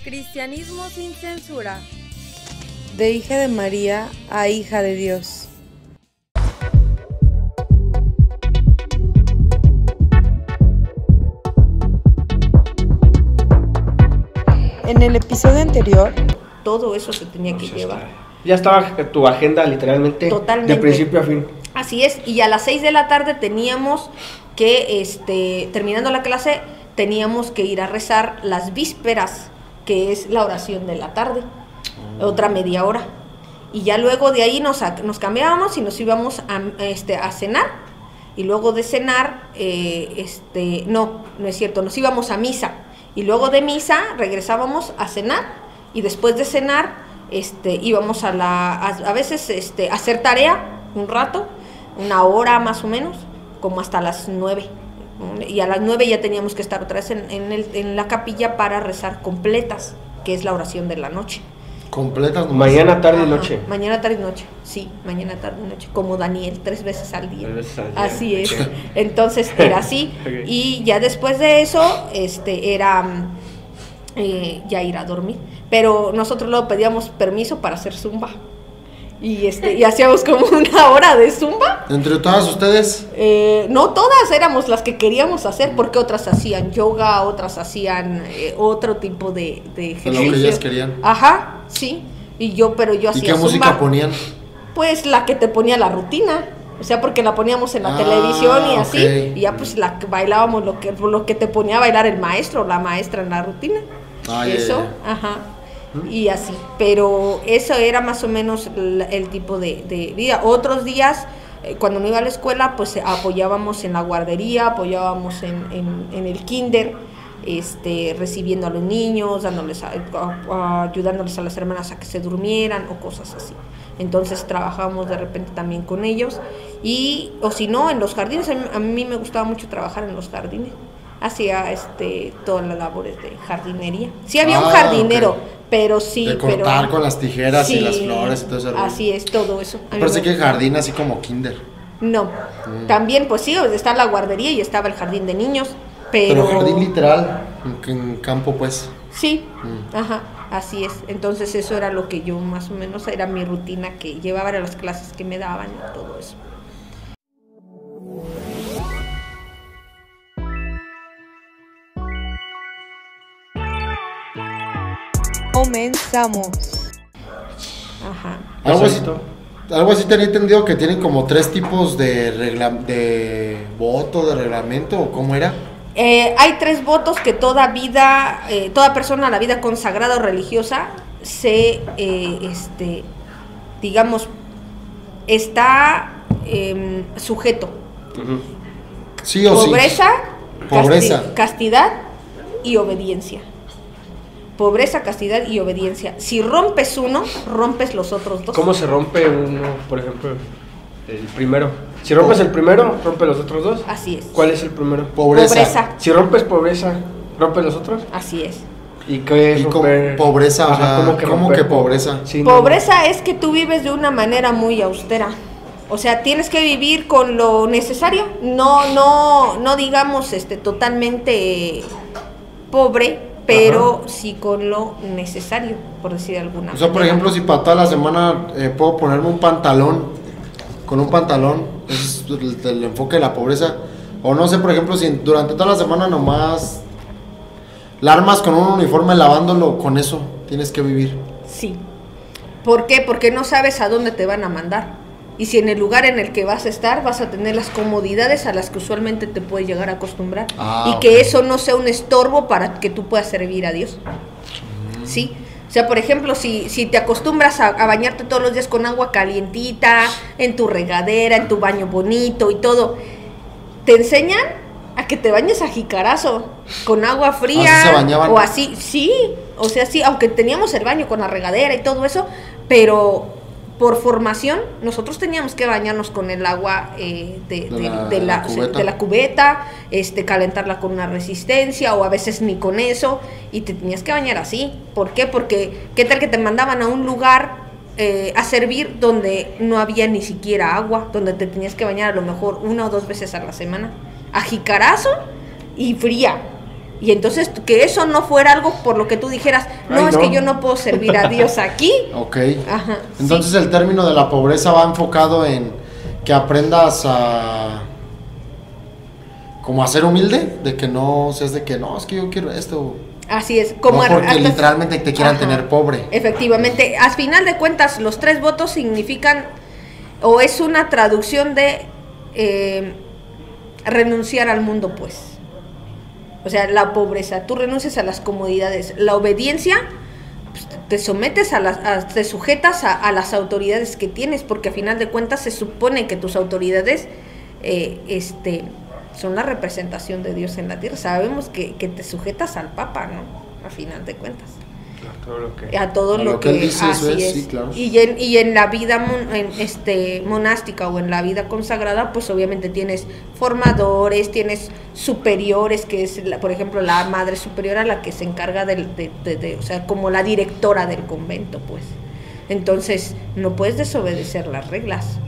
Cristianismo sin censura. De hija de María a hija de Dios. En el episodio anterior, todo eso se tenía que llevar. Ya estaba tu agenda literalmente Totalmente. De principio a fin. Así es, y a las 6 de la tarde teníamos que, terminando la clase, teníamos que ir a rezar las vísperas, que es la oración de la tarde, otra media hora. Y ya luego de ahí nos cambiábamos y nos íbamos a cenar. Y luego de cenar, no es cierto, nos íbamos a misa. Y luego de misa regresábamos a cenar. Y después de cenar, íbamos a veces a hacer tarea un rato, una hora más o menos, como hasta las 9. Y a las 9 ya teníamos que estar otra vez en la capilla para rezar completas, que es la oración de la noche. Completas nomás. Mañana, tarde y noche. Mañana, tarde y noche, sí, mañana, tarde y noche, como Daniel, 3 veces al día. 3 veces al día. Así es. Okay. Entonces era así. Okay. Y ya después de eso, era ya ir a dormir. Pero nosotros luego pedíamos permiso para hacer zumba. Y hacíamos como una hora de zumba. ¿Entre todas ustedes? No todas éramos las que queríamos hacer, porque otras hacían yoga, otras hacían otro tipo de ejercicio. Lo que ellas querían. Ajá, sí. Pero yo hacía ¿Y qué zumba. música ponían? Pues la que te ponía la rutina. O sea, porque la poníamos en la televisión y así. Okay. Y ya pues bailábamos lo que te ponía a bailar el maestro o la maestra en la rutina. Eso, ya. Ajá. Y así, pero eso era más o menos el tipo de vida. Otros días, cuando no iba a la escuela, pues apoyábamos en la guardería, apoyábamos en el kinder, recibiendo a los niños, ayudándoles a las hermanas a que se durmieran o cosas así. Entonces trabajábamos de repente también con ellos, o si no, en los jardines. A mí me gustaba mucho trabajar en los jardines. Hacía todas las labores de jardinería. Sí había un jardinero, okay. Pero sí. De cortar con las tijeras y las flores y todo eso. Así es, todo eso. Parece que jardín así como kinder. No, también pues sí, está la guardería y estaba el jardín de niños, pero jardín literal, en campo pues. Sí, ajá, así es. Entonces eso era lo que yo más o menos, era mi rutina que llevaba a las clases que me daban y todo eso. Comenzamos. Ajá. Algo así tenía entendido que tienen como 3 tipos de voto, de reglamento, ¿o cómo era? Hay 3 votos que toda persona a la vida consagrada o religiosa digamos, está sujeto. Uh-huh. Sí o pobreza, sí. Pobreza, castidad y obediencia. Pobreza, castidad y obediencia. Si rompes uno, rompes los otros 2. ¿Cómo se rompe uno, por ejemplo, el primero? Si rompes el primero, ¿rompe los otros 2? Así es. ¿Cuál es el primero? Pobreza. Si rompes pobreza, ¿rompe los otros? Así es. ¿Y qué es romper? Pobreza, o sea, ¿cómo que pobreza? Sí, pobreza es que tú vives de una manera muy austera. O sea, tienes que vivir con lo necesario. No digamos totalmente pobre, pero ajá, sí con lo necesario, por decir alguna manera. Por ejemplo, si para toda la semana puedo ponerme un pantalón, con un pantalón, ese es el enfoque de la pobreza. O no sé, por ejemplo, si durante toda la semana nomás la armas con un uniforme lavándolo, con eso tienes que vivir. Sí. ¿Por qué? Porque no sabes a dónde te van a mandar. Y si en el lugar en el que vas a estar vas a tener las comodidades a las que usualmente te puedes llegar a acostumbrar. Y que eso no sea un estorbo para que tú puedas servir a Dios. ¿Sí? O sea, por ejemplo, si te acostumbras a bañarte todos los días con agua calientita, en tu regadera, en tu baño bonito y todo, te enseñan a que te bañes a jicarazo, con agua fría. ¿Así se bañaban? O así, sí. O sea, sí, aunque teníamos el baño con la regadera y todo eso, pero por formación, nosotros teníamos que bañarnos con el agua de la cubeta, calentarla con una resistencia, o a veces ni con eso, y te tenías que bañar así. ¿Por qué? Porque ¿qué tal que te mandaban a un lugar a servir donde no había ni siquiera agua, donde te tenías que bañar a lo mejor 1 o 2 veces a la semana, a jicarazo y fría? Y entonces que eso no fuera algo por lo que tú dijeras, no, Ay, es no. que yo no puedo servir a Dios aquí. Ok. Ajá. Entonces sí. el término de la pobreza va enfocado en que aprendas a como a ser humilde, de que no seas de que no, es que yo quiero esto. Así es, como No porque hasta- literalmente te quieran Ajá. tener pobre. Efectivamente, al final de cuentas, los 3 votos significan, o es una traducción de renunciar al mundo, pues. O sea, la pobreza, tú renuncias a las comodidades, la obediencia, pues, te sometes te sujetas a las autoridades que tienes, porque al final de cuentas se supone que tus autoridades, son la representación de Dios en la tierra. Sabemos que te sujetas al Papa, ¿no? Al final de cuentas. A todo lo que... A todo A lo lo que que él dice, eso así es, es. sí, claro. Y en la vida monástica o en la vida consagrada, pues obviamente tienes formadores, tienes superiores, que es, por ejemplo, la madre superiora, la que se encarga o sea, como la directora del convento, pues. Entonces, no puedes desobedecer las reglas.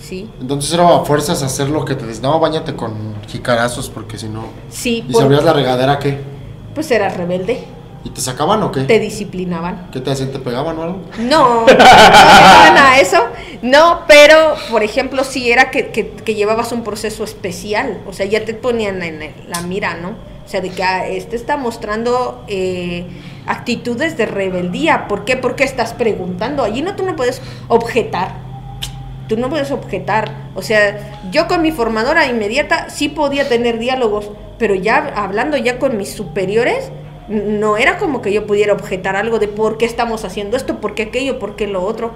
Sí. Entonces era a fuerzas hacer lo que te dices, no, bañate con jicarazos porque si no... Sí, ¿Y si abrías la regadera qué? pues eras rebelde, ¿Y te sacaban o qué? te disciplinaban. ¿Qué te hacían? ¿Te pegaban o algo? No llegaban a eso, no, pero por ejemplo, si era que llevabas un proceso especial, o sea, ya te ponían la mira, ¿no? O sea, de que este está mostrando actitudes de rebeldía. ¿Por qué? Porque estás preguntando. Allí tú no puedes objetar. Tú no puedes objetar. O sea, yo con mi formadora inmediata sí podía tener diálogos, pero ya hablando ya con mis superiores, no era como que yo pudiera objetar algo de por qué estamos haciendo esto, por qué aquello, por qué lo otro.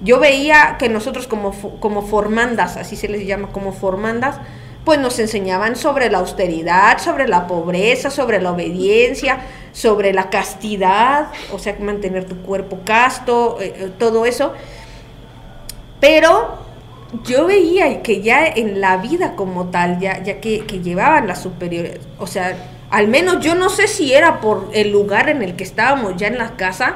Yo veía que nosotros como formandas, así se les llama, como formandas, pues nos enseñaban sobre la austeridad, sobre la pobreza, sobre la obediencia, sobre la castidad, o sea, mantener tu cuerpo casto, todo eso. Pero yo veía que ya en la vida como tal, ya que llevaban las superiores, o sea, al menos yo no sé si era por el lugar en el que estábamos ya en la casa,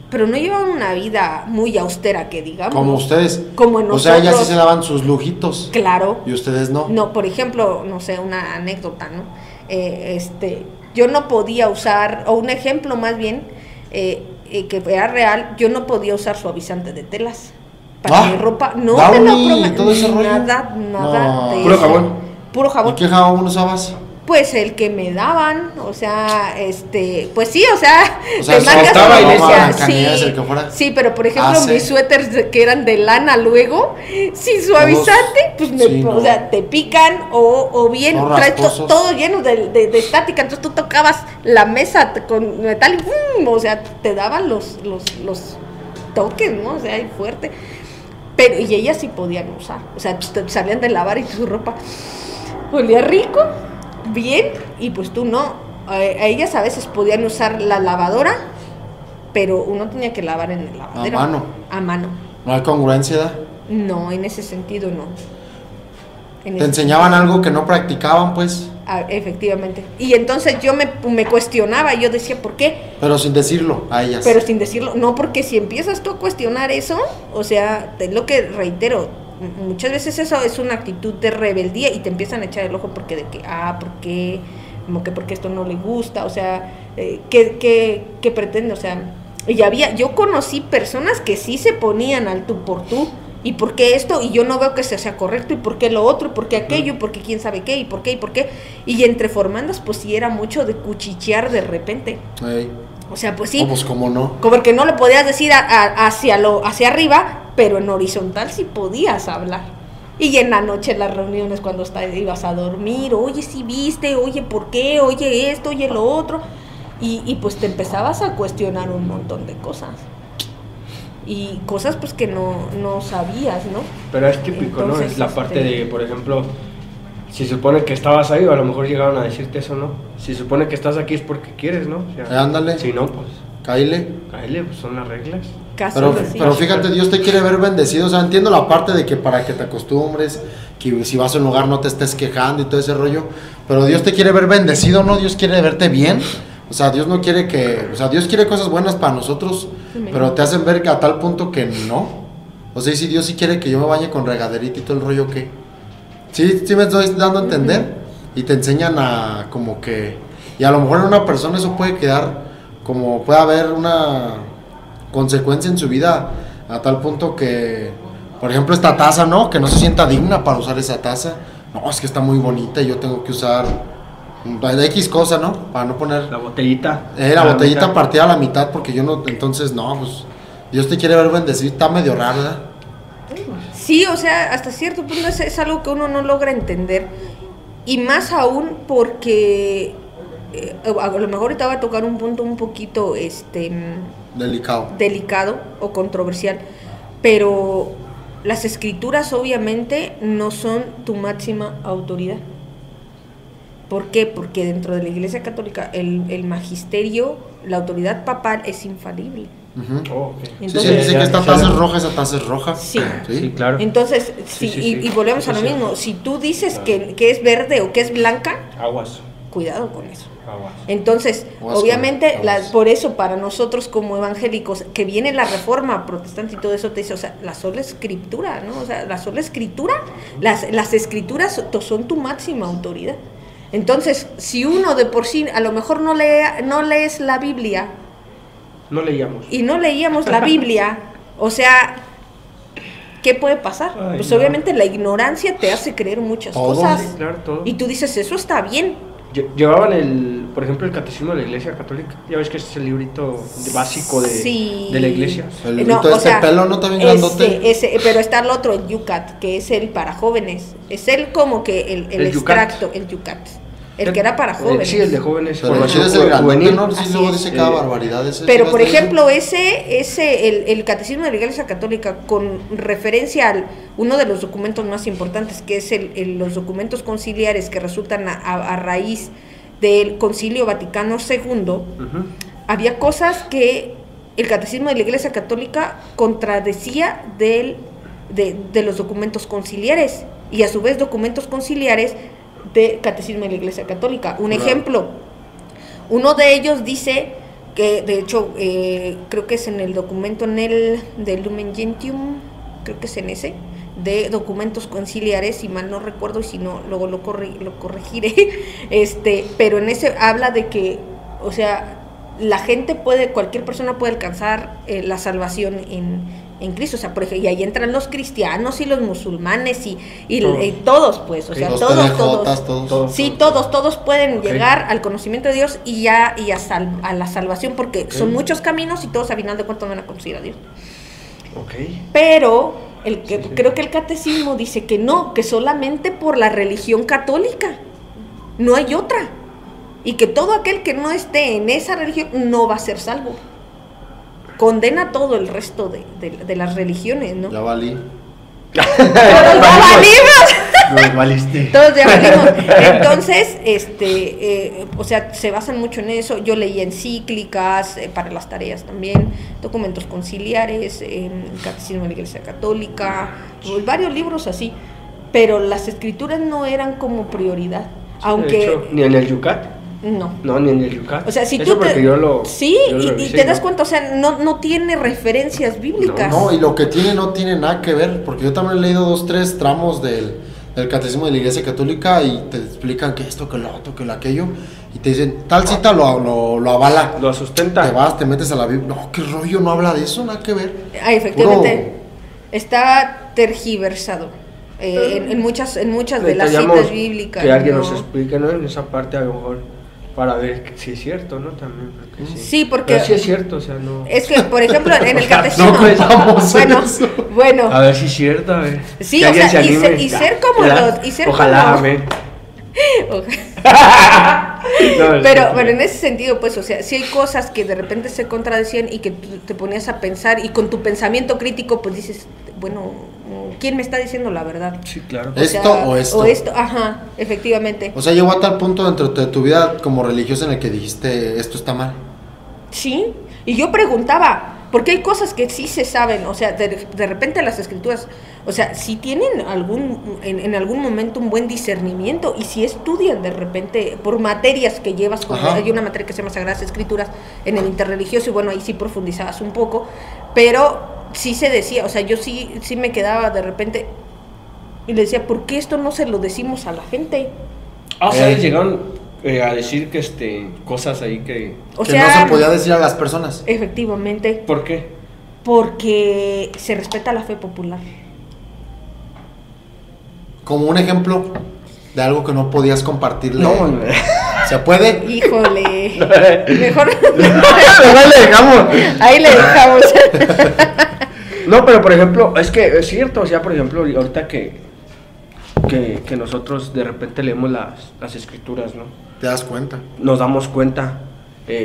pero no llevaban una vida muy austera, que digamos. Como ustedes. Como en O sea, ellas sí nosotros. se daban sus lujitos. Claro. Y ustedes no. No, por ejemplo, no sé, una anécdota, ¿no? Yo no podía usar, o un ejemplo más bien, que era real, yo no podía usar suavizante de telas para mi ropa. No te lo Downy y prometo. todo ese rollo. Nada No. de Puro eso. jabón. Puro ¿Y jabón. qué jabón usabas? Pues el que me daban, o sea, pues sí, o sea, O sea, te marcas soltaba y una le decía, decía, Blancanieves, el que fuera. sí, pero por ejemplo, Sí. mis suéteres que eran de lana luego, sin suavizante, pues sí, o no. sea, te pican o bien No, trae rasposos. todo lleno de estática, entonces tú tocabas la mesa con metal y ¡bum! O sea, te daban los toques, ¿no? O sea, ahí fuerte. Pero, y ellas sí podían usar, o sea, salían de lavar y su ropa olía rico, bien, y pues tú no. A ellas a veces podían usar la lavadora, pero uno tenía que lavar en el lavadero. A mano. A mano. No hay congruencia, ¿da? No, en ese sentido no. Te enseñaban algo que no practicaban, pues, Efectivamente. Y entonces yo me cuestionaba, yo decía, ¿por qué? pero sin decirlo a ellas. Pero sin decirlo, no, porque si empiezas tú a cuestionar eso, o sea, es lo que reitero, muchas veces eso es una actitud de rebeldía y te empiezan a echar el ojo porque de que, ¿por qué? Como que porque esto no le gusta, o sea, ¿qué pretende? O sea, yo conocí personas que sí se ponían al tú por tú, y por qué esto, y yo no veo que sea correcto, y por qué lo otro, y por qué aquello, y por qué quién sabe qué, y por qué, y entre formandas, pues sí era mucho de cuchichear de repente, Ey. o sea, pues sí. Oh, pues cómo no. Como que no le podías decir hacia arriba, pero en horizontal sí podías hablar. Y en la noche en las reuniones cuando ibas a dormir, oye, sí viste, oye, ¿por qué? Oye esto, oye lo otro. Y pues te empezabas a cuestionar un montón de cosas. Y cosas pues que no sabías, ¿no? Pero es típico, Entonces, ¿no? Es la parte de, por ejemplo, si supone que estabas ahí, o a lo mejor llegaron a decirte eso, ¿no? Si supone que estás aquí es porque quieres, ¿no? O sea, Ándale. Si no, pues, Cáile. cáele, pues son las reglas. Casos así. Pero fíjate, Dios te quiere ver bendecido. O sea, entiendo la parte de que para que te acostumbres, que si vas a un lugar no te estés quejando y todo ese rollo. Pero Dios te quiere ver bendecido, ¿no? Dios quiere verte bien. O sea, Dios no quiere que... O sea, Dios quiere cosas buenas para nosotros, pero te hacen ver que a tal punto que no. O sea, si Dios sí quiere que yo me bañe con regaderita y todo el rollo, ¿qué? Sí me estoy dando a entender. Y te enseñan a como que... Y a lo mejor en una persona eso puede quedar como, puede haber una consecuencia en su vida a tal punto que, por ejemplo, esta taza, ¿no? Que no se sienta digna para usar esa taza. No, es que está muy bonita y yo tengo que usar X cosa, ¿no? Para no poner... La botellita. La botellita partida a la mitad porque yo no, entonces no, pues Dios te quiere ver bendecido, está medio raro, ¿verdad? Sí, o sea, hasta cierto punto es algo que uno no logra entender. Y más aún porque a lo mejor ahorita va a tocar un punto un poquito delicado o controversial, pero las escrituras obviamente no son tu máxima autoridad. ¿Por qué? Porque dentro de la Iglesia Católica el magisterio, la autoridad papal es infalible. Oh, okay. Entonces, sí, dice que esta taza es roja, esa taza es roja. Sí, sí, claro. Entonces, y volvemos a lo mismo. Si tú dices que es verde o que es blanca, aguas. Cuidado con eso. Aguas. Entonces, Aguas obviamente, aguas. Por eso, para nosotros como evangélicos, que viene la reforma protestante y todo eso, te dice, o sea, la sola escritura, ¿no? O sea, la sola escritura, las escrituras son tu máxima autoridad. Entonces, si uno de por sí, a lo mejor no lees la Biblia, no leíamos. Y no leíamos la Biblia, o sea, ¿qué puede pasar? Ay, pues no. Obviamente la ignorancia te hace creer muchas Todo. cosas. Sí, claro, todo. Y tú dices, eso está bien. Llevaban por ejemplo, el catecismo de la Iglesia Católica. Ya ves que es el librito básico de la Iglesia. El librito de pelo, ¿no? También grandote. Pero está el otro, el Yucat, que es el para jóvenes. Es el como que el extracto, el Yucat. El que era para jóvenes. Sí, el de jóvenes. Pero el formación chido es el grandote, juvenil. ¿no? Sí, Así luego es. dice cada barbaridad. Pero por ejemplo, el catecismo de la Iglesia Católica, con referencia uno de los documentos más importantes, que es los documentos conciliares que resultan a raíz del Concilio Vaticano II, había cosas que el catecismo de la Iglesia Católica contradecía de los documentos conciliares, y a su vez documentos conciliares de catecismo de la Iglesia Católica. Un ejemplo, uno de ellos dice que, de hecho, creo que es en el documento del Lumen Gentium, creo que es en ese, de documentos conciliares, si mal no recuerdo, y si no, luego lo corregiré, pero en ese habla de que, o sea, cualquier persona puede alcanzar la salvación en Cristo, o sea, por ejemplo, y ahí entran los cristianos y los musulmanes y todos, pues, o sea, los todos. Sí, todos pueden Okay. llegar al conocimiento de Dios y a la salvación, porque son muchos caminos y todos a final de cuentas van a conducir a Dios. Okay. Pero creo que el catecismo dice que no, que solamente por la religión católica, no hay otra, y que todo aquel que no esté en esa religión no va a ser salvo. Condena todo el resto de las religiones, ¿no? Ya valí. ¡Todos ya valimos! Nos valiste. Todos ya valimos. Entonces, o sea, se basan mucho en eso. Yo leí encíclicas para las tareas también, documentos conciliares, el catecismo de la Iglesia Católica, varios libros así. Pero las escrituras no eran como prioridad. Aunque... De hecho, ni en el Yucat. No, ni en el Yucat. o sea, si eso tú porque yo lo y te das ¿no? cuenta, o sea, no tiene referencias bíblicas. No, y lo que tiene no tiene nada que ver, porque yo también he leído 2-3 tramos del catecismo de la Iglesia Católica y te explican que esto, que lo otro, que lo aquello, y te dicen, tal cita lo avala. Lo sustenta. Te vas, te metes a la Biblia, no, qué rollo, no habla de eso, nada que ver. Efectivamente, está tergiversado. En muchas de las citas bíblicas. Que alguien ¿no? nos explique, ¿no? En esa parte a lo mejor, para ver si es cierto, ¿no? También, porque sí. Sí, porque... Pero sí es cierto, o sea, no... Es que, por ejemplo, en el O sea, catecismo... no pensamos en eso. Bueno. A ver si es cierto, a ver. Sí, que o alguien sea, se anime. y ser como ¿verdad? los... Y ser Ojalá, como, amén. Pero en ese sentido, pues, o sea, si hay cosas que de repente se contradecían y que tú te ponías a pensar y con tu pensamiento crítico, pues dices, bueno, ¿quién me está diciendo la verdad? Sí, claro. ¿Esto o esto? Ajá, efectivamente. O sea, llegó a tal punto dentro de tu vida como religiosa en el que dijiste, esto está mal. Sí, y yo preguntaba, porque hay cosas que sí se saben, o sea, de repente las escrituras, o sea, si tienen en algún momento un buen discernimiento y si estudian de repente por materias que llevas, como hay una materia que se llama Sagradas Escrituras en el interreligioso, y bueno, ahí sí profundizabas un poco, pero sí se decía, o sea, yo sí me quedaba de repente y le decía, ¿por qué esto no se lo decimos a la gente? O sea, llegaron a decir que cosas ahí que... O que sea, no se podía decir a las personas. efectivamente, ¿Por qué? porque se respeta la fe popular. Como un ejemplo de algo que no podías compartirle. No, ¿Se puede? Híjole, mejor no le dejamos. ahí le dejamos. No, pero por ejemplo, es que es cierto, o sea, por ejemplo, ahorita que nosotros de repente leemos las escrituras, ¿no? Te das cuenta. Nos damos cuenta.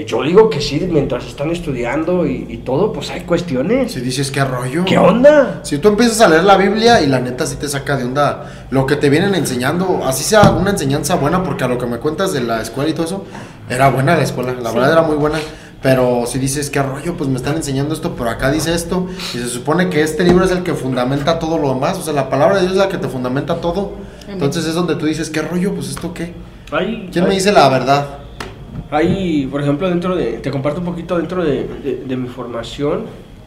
Yo digo que sí, mientras están estudiando y todo, pues hay cuestiones. Si dices, ¿qué rollo? ¿Qué onda? Si tú empiezas a leer la Biblia y la neta sí te saca de onda lo que te vienen enseñando, así sea una enseñanza buena, porque a lo que me cuentas de la escuela y todo eso, era buena la escuela, la verdad era muy buena, pero si dices, ¿qué rollo? Pues me están enseñando esto, pero acá dice esto, y se supone que este libro es el que fundamenta todo lo demás, o sea, la palabra de Dios es la que te fundamenta todo, entonces es donde tú dices, ¿qué rollo? Pues esto qué, ¿quién me dice la verdad? Hay, por ejemplo, te comparto un poquito dentro de mi formación,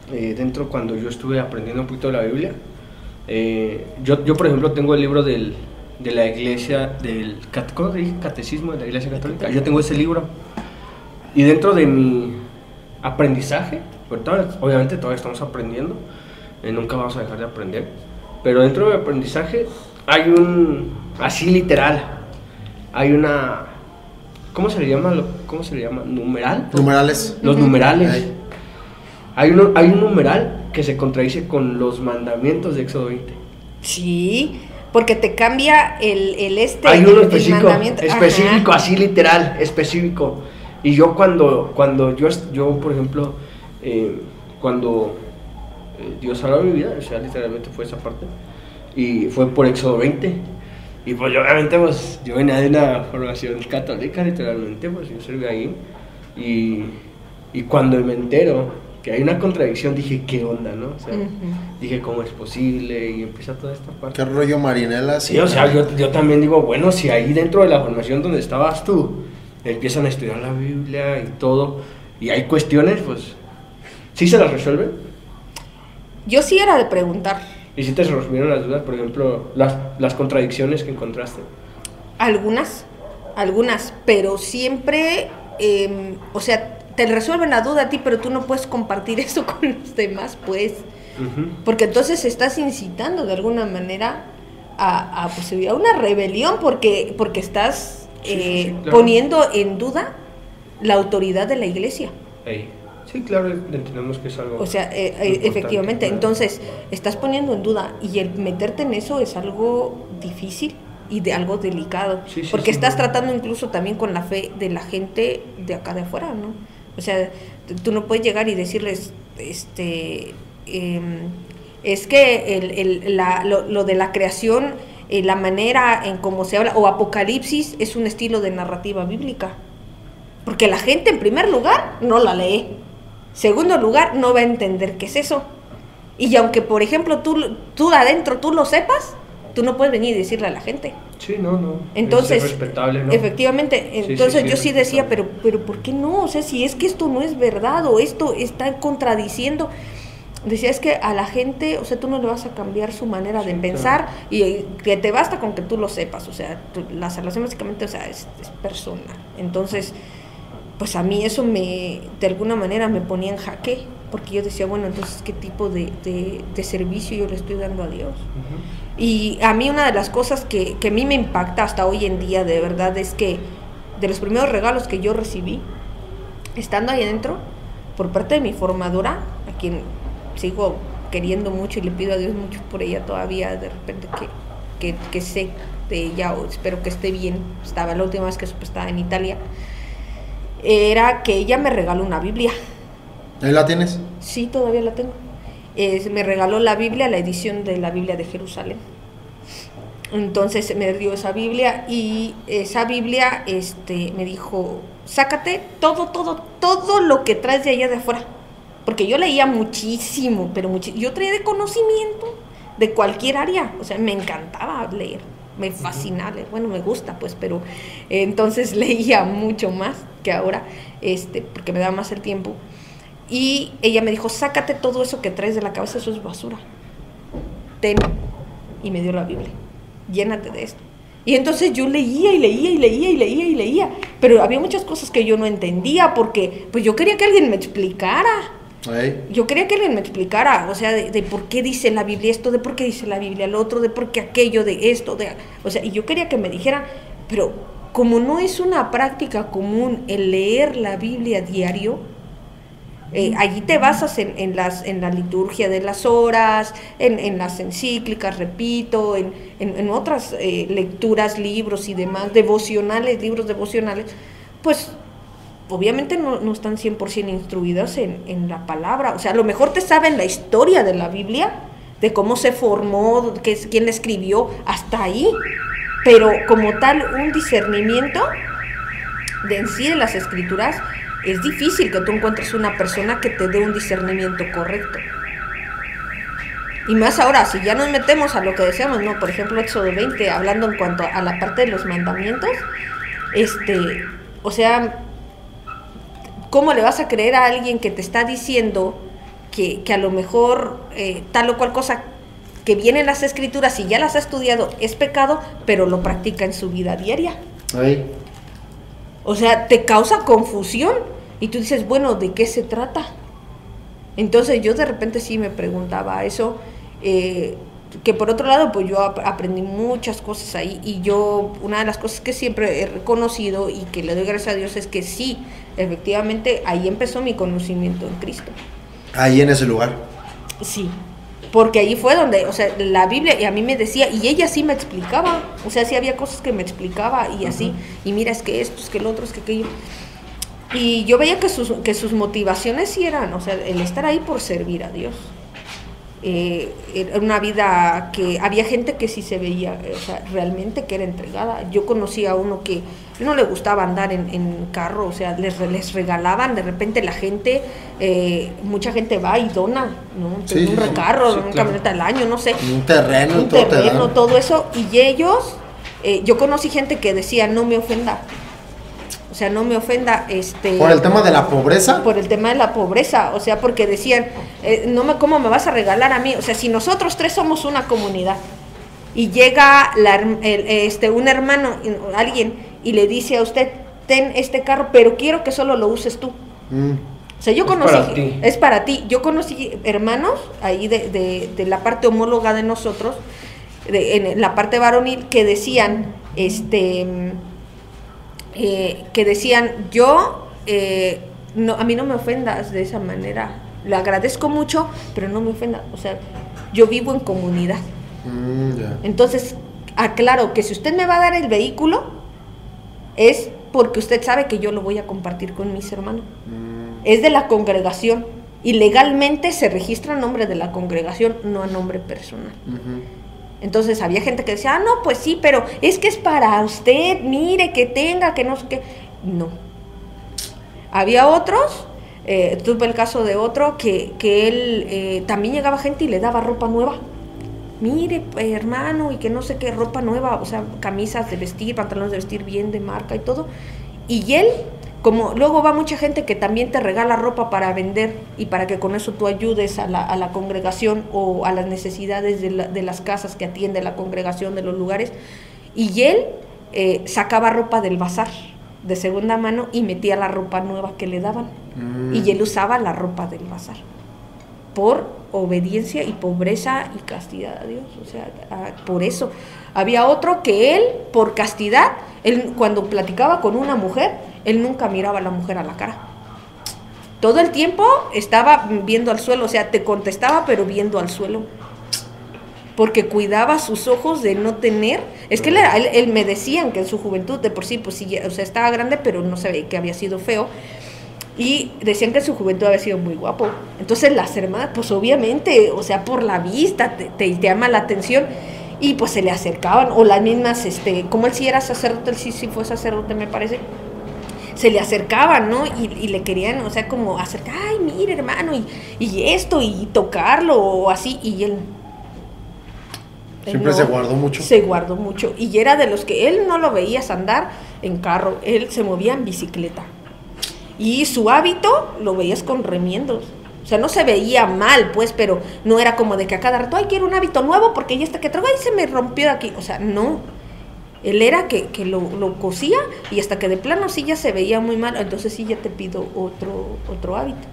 dentro cuando yo estuve aprendiendo un poquito de la Biblia, yo por ejemplo tengo el libro de la iglesia, del catecismo de la iglesia católica, yo tengo ese libro, y dentro de mi aprendizaje, obviamente todavía estamos aprendiendo, nunca vamos a dejar de aprender, pero dentro de mi aprendizaje hay así literal, hay una... ¿Cómo se le llama? ¿Numeral? Numerales. Los numerales. Ahí. Hay un numeral que se contradice con los mandamientos de Éxodo 20. Sí, porque te cambia Hay uno el específico, mandamiento. Ajá. así literal, específico. Y yo cuando yo por ejemplo, cuando Dios salvó mi vida, o sea, literalmente fue esa parte, y fue por Éxodo 20. Y pues obviamente pues yo venía de una formación católica, literalmente, pues yo serví ahí. Y cuando me entero que hay una contradicción, dije, ¿qué onda, no? O sea, dije, ¿cómo es posible? Y empieza toda esta parte. ¿Qué rollo, Marinela? Sí, o sea, yo también digo, bueno, si ahí dentro de la formación donde estabas tú, empiezan a estudiar la Biblia y todo, y hay cuestiones, pues, ¿sí se las resuelven? Yo sí era de preguntar. ¿Y si te resolvieron las dudas, por ejemplo, las contradicciones que encontraste? Algunas, pero siempre, o sea, te resuelven la duda a ti, pero tú no puedes compartir eso con los demás, pues. Porque entonces estás incitando de alguna manera a una rebelión, porque estás claro, poniendo en duda la autoridad de la iglesia. Sí, claro, entendemos que es algo. O sea, efectivamente, claro. Entonces estás poniendo en duda, y el meterte en eso es algo difícil y de algo delicado, porque estás tratando incluso también con la fe de la gente de acá de afuera, ¿no? O sea, tú no puedes llegar y decirles, es que lo de la creación, la manera en cómo se habla, o Apocalipsis, es un estilo de narrativa bíblica, porque la gente en primer lugar no la lee, segundo lugar no va a entender qué es eso, y aunque por ejemplo tú adentro tú lo sepas, tú no puedes venir y decirle a la gente. Sí, no. Entonces, es respetable, ¿no? efectivamente, entonces yo sí es decía, pero ¿por qué no? O sea, si es que esto no es verdad, o esto está contradiciendo. Decía, es que a la gente, o sea, tú no le vas a cambiar su manera de pensar, claro, y que te basta con que tú lo sepas, o sea, la salvación básicamente, o sea, es personal. Entonces, pues a mí eso de alguna manera me ponía en jaque, porque yo decía, bueno, entonces, ¿qué tipo de servicio yo le estoy dando a Dios? Y a mí una de las cosas que a mí me impacta hasta hoy en día, de verdad, es que de los primeros regalos que yo recibí, estando ahí adentro, por parte de mi formadora, a quien sigo queriendo mucho y le pido a Dios mucho por ella todavía, de repente que sé de ella, o espero que esté bien, estaba la última vez que supe, estaba en Italia, era que ella me regaló una Biblia. ¿Ahí la tienes? Sí, todavía la tengo. Me regaló la Biblia, la edición de la Biblia de Jerusalén. Entonces me dio esa Biblia, y esa Biblia me dijo, sácate todo lo que traes de allá de afuera, porque yo leía muchísimo, pero yo traía de conocimiento de cualquier área, o sea, me encantaba leer, me fascinaba leer, bueno, me gusta pues, pero entonces leía mucho más que ahora, porque me daba más el tiempo. Y ella me dijo, sácate todo eso que traes de la cabeza, eso es basura. Ten. Y me dio la Biblia. Llénate de esto. Y entonces yo leía y leía y leía y leía y leía, pero había muchas cosas que yo no entendía porque pues yo quería que alguien me explicara. Ahí. Yo quería que alguien me explicara, o sea, de por qué dice la Biblia esto, de por qué dice la Biblia lo otro, de por qué aquello, de esto, o sea, y yo quería que me dijeran, pero como no es una práctica común el leer la Biblia diario, allí te basas en la liturgia de las horas, en las encíclicas, repito, en otras lecturas, libros y demás, libros devocionales, pues obviamente no están 100% instruidas en la palabra. O sea, a lo mejor te saben la historia de la Biblia, de cómo se formó, quién la escribió, hasta ahí. Pero como tal, un discernimiento en sí de las escrituras, es difícil que tú encuentres una persona que te dé un discernimiento correcto. Y más ahora, si ya nos metemos a lo que decíamos, ¿no? Por ejemplo, Éxodo 20, hablando en cuanto a la parte de los mandamientos, o sea, ¿cómo le vas a creer a alguien que te está diciendo que a lo mejor tal o cual cosa que viene en las escrituras y ya las ha estudiado es pecado, pero lo practica en su vida diaria? Ahí. O sea, te causa confusión y tú dices, bueno, ¿de qué se trata? Entonces yo de repente sí me preguntaba eso, que por otro lado pues yo aprendí muchas cosas ahí, y yo una de las cosas que siempre he reconocido y que le doy gracias a Dios es que sí, efectivamente ahí empezó mi conocimiento en Cristo. Ahí en ese lugar. Sí, porque ahí fue donde, o sea, la Biblia, y a mí me decía, y ella sí me explicaba, o sea, sí había cosas que me explicaba y así, y mira, es que esto, es que el otro, es que aquello. Y yo veía que sus motivaciones sí eran, o sea, el estar ahí por servir a Dios. Era una vida que había gente que sí se veía, o sea, realmente que era entregada. Yo conocí a uno que no le gustaba andar en carro, o sea, les regalaban, de repente la gente, mucha gente va y dona, ¿no? Sí, un recarro, una camioneta al año, no sé. Un terreno, todo eso, y ellos, yo conocí gente que decía, no me ofenda. O sea, no me ofenda, ¿Por el tema de la pobreza? Por el tema de la pobreza, o sea, porque decían, ¿cómo me vas a regalar a mí? O sea, si nosotros tres somos una comunidad y llega un hermano, alguien, y le dice a usted, ten este carro, pero quiero que solo lo uses tú. O sea, yo conocí, es para ti. Yo conocí hermanos ahí de la parte homóloga de nosotros, en la parte varonil, que decían, yo, no, a mí no me ofendas de esa manera, le agradezco mucho, pero no me ofenda, o sea, yo vivo en comunidad. Yeah. Entonces, aclaro que si usted me va a dar el vehículo, es porque usted sabe que yo lo voy a compartir con mis hermanos. Es de la congregación, y legalmente se registra a nombre de la congregación, no a nombre personal. Entonces había gente que decía, no, pues sí, pero es que es para usted, mire, que tenga, que no sé qué. No. Había otros, tuve el caso de otro, que él también llegaba gente y le daba ropa nueva. Mire, hermano, y que no sé qué, ropa nueva, o sea, camisas de vestir, pantalones de vestir bien de marca y todo. Y él, como luego va mucha gente que también te regala ropa para vender y para que con eso tú ayudes a la congregación o a las necesidades de las casas que atiende la congregación, de los lugares, y él sacaba ropa del bazar de segunda mano y metía la ropa nueva que le daban, y él usaba la ropa del bazar por obediencia y pobreza y castidad a Dios. O sea, por eso. Había otro que él, por castidad, él cuando platicaba con una mujer, él nunca miraba a la mujer a la cara. Todo el tiempo estaba viendo al suelo, o sea, te contestaba pero viendo al suelo. Porque cuidaba sus ojos de no tener... Es que él me decían que en su juventud, de por sí, pues sí, o sea, estaba grande, pero no se veía que había sido feo. Y decían que en su juventud había sido muy guapo. Entonces las hermanas, pues obviamente, o sea, por la vista, te llama la atención. Y pues se le acercaban, o las mismas, como él sí era sacerdote, él sí fue sacerdote, me parece, se le acercaban, ¿no? Y le querían, o sea, como acercar, ay, mire, hermano, y esto, y tocarlo, o así, y él siempre no, se guardó mucho. Se guardó mucho, y era de los que él no lo veías andar en carro, él se movía en bicicleta. Y su hábito lo veías con remiendos. O sea, no se veía mal, pues, pero no era como de que a cada rato, ay, quiero un hábito nuevo porque ya está que traigo, ay, se me rompió de aquí. O sea, no. Él era que lo cosía y hasta que de plano sí ya se veía muy mal, entonces sí ya te pido otro hábito.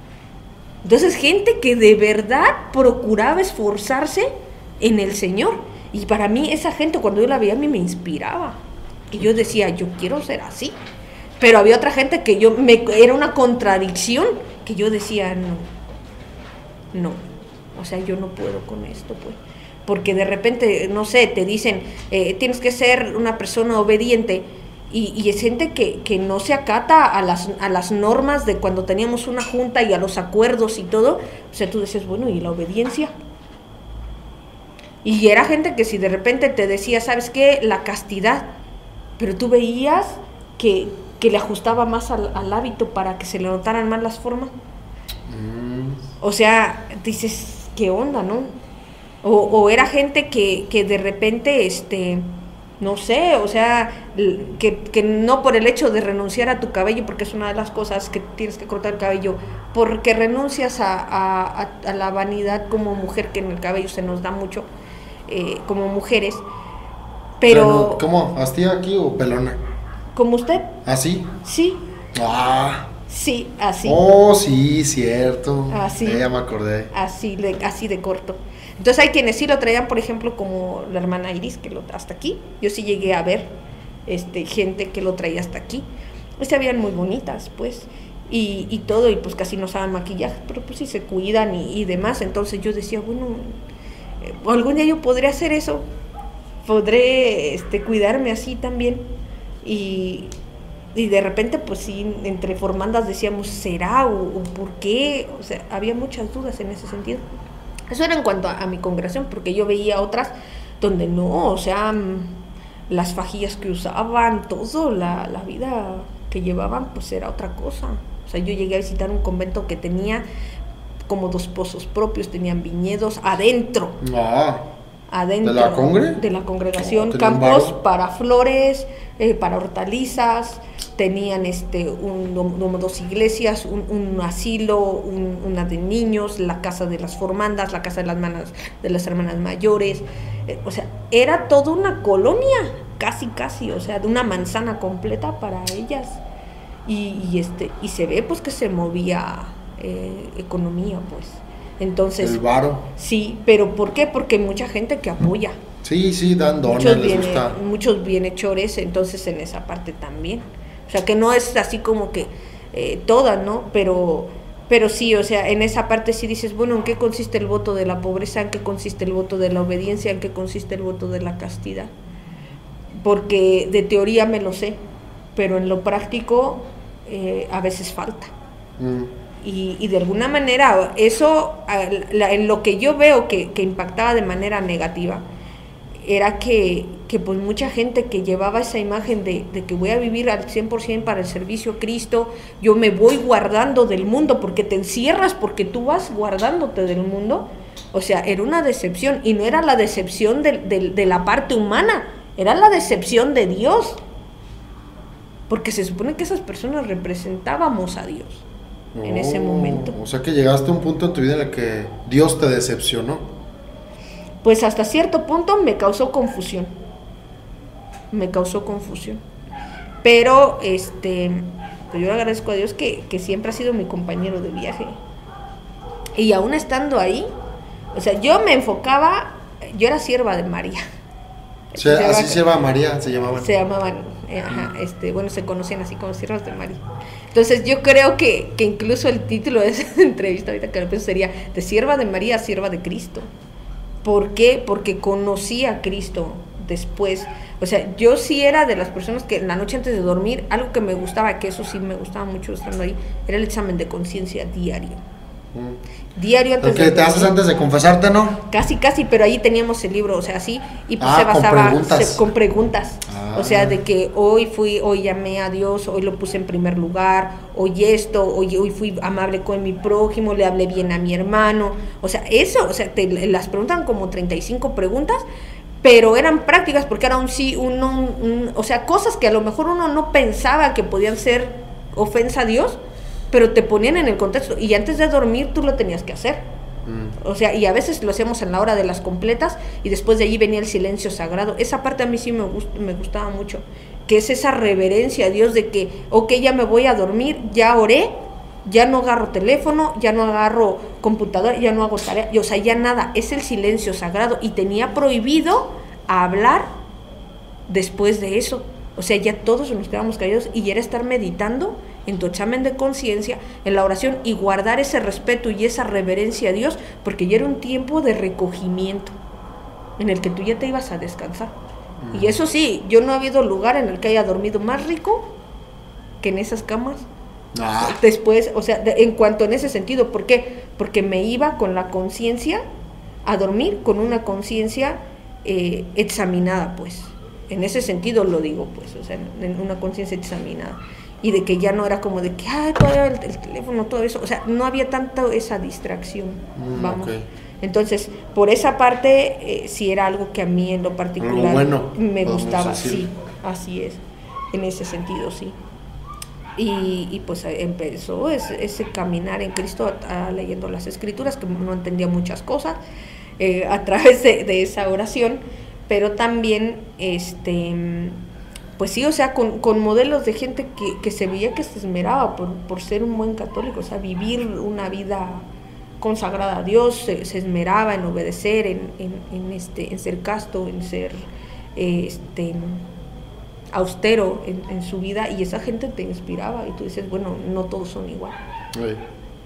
Entonces gente que de verdad procuraba esforzarse en el Señor. Y para mí esa gente cuando yo la veía a mí me inspiraba. Y yo decía, yo quiero ser así. Pero había otra gente que era una contradicción que yo decía, no. O sea, yo no puedo con esto, pues. Porque de repente, no sé, te dicen, tienes que ser una persona obediente, y es gente que no se acata a las normas de cuando teníamos una junta y a los acuerdos y todo. O sea, tú dices, bueno, ¿y la obediencia? Y era gente que si de repente te decía, ¿sabes qué? La castidad, pero tú veías que le ajustaba más al hábito para que se le notaran más las formas. O sea, dices, ¿qué onda, no? O era gente que de repente, no sé, o sea, que no por el hecho de renunciar a tu cabello, porque es una de las cosas que tienes que cortar el cabello, porque renuncias a la vanidad como mujer, que en el cabello se nos da mucho, como mujeres, pero... ¿Cómo? ¿Astilla aquí o pelona? ¿Como usted? ¿Así? Sí. Ah. Sí, así. Oh, sí, cierto. Así. Ya me acordé. Así de corto. Entonces hay quienes sí lo traían, por ejemplo, como la hermana Iris, que hasta aquí. Yo sí llegué a ver gente que lo traía hasta aquí. Se veían muy bonitas, pues, y todo, y pues casi no usaban maquillaje, pero pues sí se cuidan y demás. Entonces yo decía, bueno, algún día yo podré hacer eso, podré cuidarme así también. Y de repente, pues sí, entre formandas decíamos, ¿será o por qué? O sea, había muchas dudas en ese sentido. Eso era en cuanto a mi congregación, porque yo veía otras donde no, o sea, las fajillas que usaban, todo, la vida que llevaban, pues era otra cosa. O sea, yo llegué a visitar un convento que tenía como 2 pozos propios, tenían viñedos adentro. Adentro ¿De la congre? De la congregación, campos para flores, para hortalizas, tenían 2 iglesias, un asilo, una de niños, la casa de las formandas, la casa de las hermanas mayores, o sea, era toda una colonia, casi, o sea, de una manzana completa para ellas, y se ve pues que se movía economía, pues. Entonces, el varo. Sí, pero ¿por qué? Porque hay mucha gente que apoya. Sí, dan donas, les gusta. Muchos bienhechores, entonces en esa parte también. O sea, que no es así como que todas, ¿no? Pero sí, o sea, en esa parte sí dices, bueno, ¿en qué consiste el voto de la pobreza? ¿En qué consiste el voto de la obediencia? ¿En qué consiste el voto de la castidad? Porque de teoría me lo sé, pero en lo práctico a veces falta. Y de alguna manera eso, en lo que yo veo que impactaba de manera negativa, era que pues mucha gente que llevaba esa imagen de que voy a vivir al 100% para el servicio a Cristo, yo me voy guardando del mundo, porque te encierras, porque tú vas guardándote del mundo. O sea, era una decepción, y no era la decepción de la parte humana, era la decepción de Dios, porque se supone que esas personas representábamos a Dios en ese momento. O sea que llegaste a un punto en tu vida en el que Dios te decepcionó. Pues hasta cierto punto me causó confusión. Pero pues yo agradezco a Dios que siempre ha sido mi compañero de viaje. Y aún estando ahí, o sea, yo me enfocaba, yo era sierva de María. O sea, así sierva de María se llamaban. Se llamaban, bueno, se conocían así como siervas de María. Entonces yo creo que incluso el título de esa entrevista, ahorita que lo pienso, sería de sierva de María a sierva de Cristo. ¿Por qué? Porque conocí a Cristo después. O sea, yo sí era de las personas que la noche antes de dormir, algo que me gustaba, que eso sí me gustaba mucho estando ahí, era el examen de conciencia diario. Diario antes de dormir. ¿Te haces antes de confesarte, no? Casi, pero ahí teníamos el libro, o sea, así, y pues se basaba con preguntas. O sea, de que hoy llamé a Dios, hoy lo puse en primer lugar, hoy esto, hoy fui amable con mi prójimo, le hablé bien a mi hermano. O sea, eso, o sea, las preguntan como 35 preguntas, pero eran prácticas, porque era un sí, un no, o sea, cosas que a lo mejor uno no pensaba que podían ser ofensa a Dios, pero te ponían en el contexto, y antes de dormir tú lo tenías que hacer. O sea, y a veces lo hacíamos en la hora de las completas y después de allí venía el silencio sagrado. Esa parte a mí sí me gustaba mucho, que es esa reverencia a Dios de que, ok, ya me voy a dormir, ya oré, ya no agarro teléfono, ya no agarro computadora, ya no hago tarea, o sea, ya nada, es el silencio sagrado, y tenía prohibido hablar después de eso. O sea, ya todos nos quedamos callados y era estar meditando en tu examen de conciencia, en la oración, y guardar ese respeto y esa reverencia a Dios, porque ya era un tiempo de recogimiento en el que tú ya te ibas a descansar. Y eso sí, yo no ha habido lugar en el que haya dormido más rico que en esas camas. Después, o sea, en cuanto en ese sentido, ¿por qué? Porque me iba con la conciencia a dormir, con una conciencia examinada, pues. En ese sentido lo digo, pues, o sea, en una conciencia examinada. Y de que ya no era como de que, todavía el teléfono, todo eso. O sea, no había tanto esa distracción, vamos. Okay. Entonces, por esa parte, sí era algo que a mí en lo particular me gustaba, sí, así es, en ese sentido, sí. Y pues empezó ese caminar en Cristo leyendo las Escrituras, que no entendía muchas cosas, a través de esa oración, pero también, pues sí, o sea, con modelos de gente que se veía que se esmeraba por ser un buen católico, o sea, vivir una vida consagrada a Dios, se esmeraba en obedecer, en ser casto, en ser austero en su vida, y esa gente te inspiraba y tú dices, bueno, no todos son igual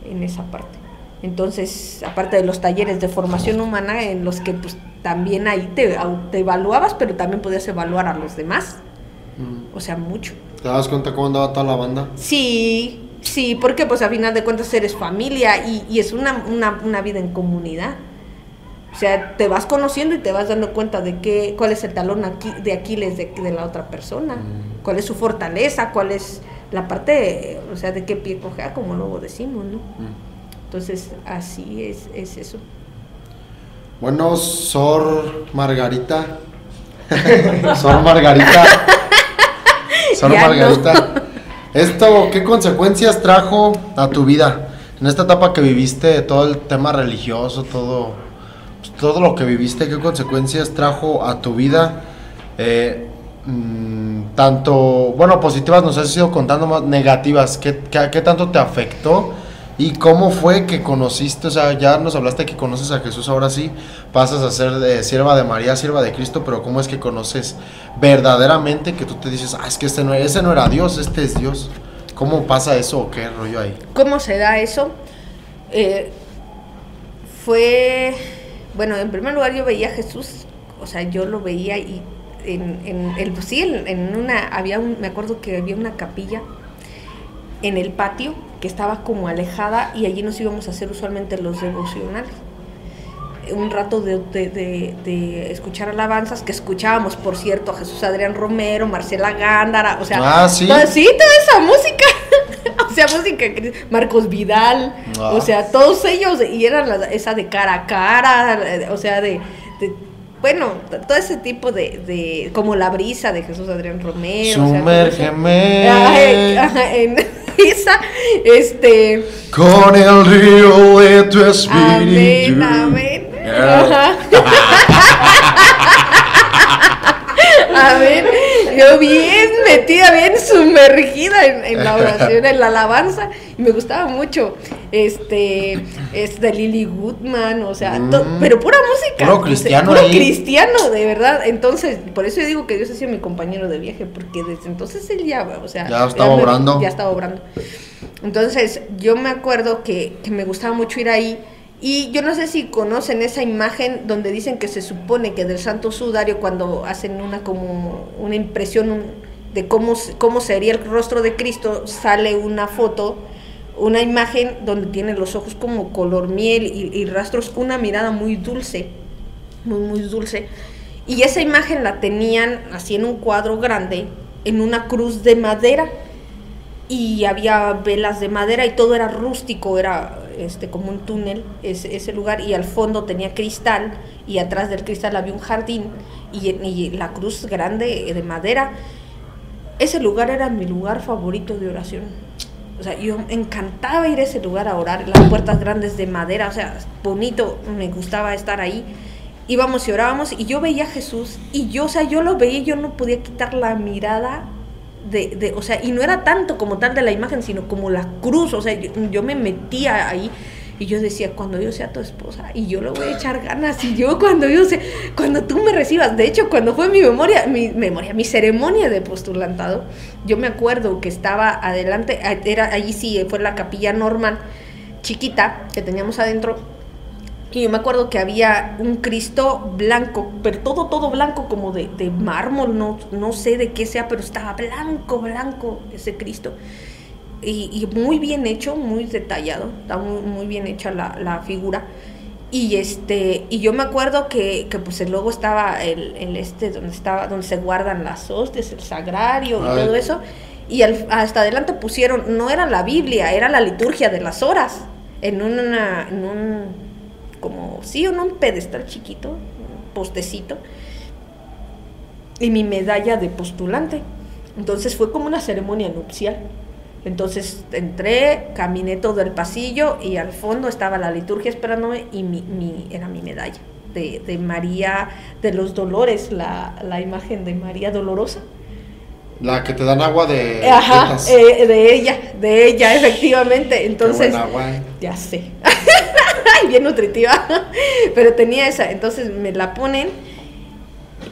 en esa parte. Entonces, aparte de los talleres de formación humana en los que pues también ahí te evaluabas, pero también podías evaluar a los demás, o sea, mucho. ¿Te das cuenta cómo andaba toda la banda? Sí, porque pues a final de cuentas eres familia y es una vida en comunidad. O sea, te vas conociendo y te vas dando cuenta de cuál es el talón de Aquiles de la otra persona, cuál es su fortaleza, cuál es la parte, o sea, de qué pie cojea, como luego decimos, ¿no? Entonces, así es eso. Bueno, Sor Margarita. Sor Margarita. ¿Esto qué consecuencias trajo a tu vida? En esta etapa que viviste, todo el tema religioso, todo lo que viviste, ¿qué consecuencias trajo a tu vida? Tanto, bueno, positivas nos has ido contando, más negativas, ¿qué tanto te afectó? ¿Y cómo fue que conociste? O sea, ya nos hablaste que conoces a Jesús, ahora sí, pasas a ser sierva de María, sierva de Cristo, pero ¿cómo es que conoces verdaderamente que tú te dices, es que ese no era Dios, este es Dios? ¿Cómo pasa eso o qué rollo ahí? ¿Cómo se da eso? Fue, bueno, en primer lugar yo veía a Jesús, o sea, yo lo veía y me acuerdo que había una capilla en el patio que estaba como alejada y allí nos íbamos a hacer usualmente los devocionales. Un rato de escuchar alabanzas, que escuchábamos, por cierto, a Jesús Adrián Romero, Marcela Gándara, o sea, ¿sí? Toda esa música, o sea, música, Marcos Vidal, o sea, todos ellos, y era esa de cara a cara, o sea, bueno, todo ese tipo de como La Brisa de Jesús Adrián Romero. Sumérgeme. Esa, con el río de tu espíritu. Amén. Yeah. A ver, yo bien metida, bien sumergida en la oración, en la alabanza, y me gustaba mucho. Es de Lily Goodman, o sea, pero pura música. Puro cristiano, puro cristiano, de verdad. Entonces, por eso yo digo que Dios ha sido mi compañero de viaje, porque desde entonces él ya estaba obrando. Ya estaba obrando. Entonces, yo me acuerdo que me gustaba mucho ir ahí. Y yo no sé si conocen esa imagen donde dicen que se supone que del Santo Sudario, cuando hacen una impresión de cómo sería el rostro de Cristo, sale una foto, una imagen donde tiene los ojos como color miel y rastros, una mirada muy dulce, muy dulce. Y esa imagen la tenían así en un cuadro grande, en una cruz de madera, y había velas de madera y todo era rústico, era como un túnel, ese lugar, y al fondo tenía cristal, y atrás del cristal había un jardín, y la cruz grande de madera. Ese lugar era mi lugar favorito de oración. O sea, yo me encantaba ir a ese lugar a orar, las puertas grandes de madera, o sea, bonito, me gustaba estar ahí. Íbamos y orábamos y yo veía a Jesús y yo, o sea, yo lo veía y yo no podía quitar la mirada o sea, y no era tanto como tal de la imagen, sino como la cruz, o sea, yo me metía ahí y yo decía, cuando yo sea tu esposa, y yo le voy a echar ganas, y yo cuando tú me recibas, de hecho, cuando fue mi ceremonia de postulantado, yo me acuerdo que estaba adelante, allí sí, fue la capilla normal, chiquita, que teníamos adentro. Y yo me acuerdo que había un Cristo blanco, pero todo blanco, como de mármol, no sé de qué sea, pero estaba blanco ese Cristo. Y muy bien hecho, muy detallado, está muy bien hecha la figura. Y yo me acuerdo que pues luego estaba donde se guardan las hostias, el sagrario y todo eso. Y hasta adelante pusieron, no era la Biblia, era la liturgia de las horas, en un pedestal chiquito, un postecito, y mi medalla de postulante. Entonces fue como una ceremonia nupcial. Entonces entré, caminé todo el pasillo y al fondo estaba la liturgia esperándome y era mi medalla de María de los Dolores, la imagen de María Dolorosa. La que te dan agua de... Ajá, de ella, efectivamente. Entonces, qué buen agua, ya sé. Bien nutritiva, pero tenía esa, entonces me la ponen,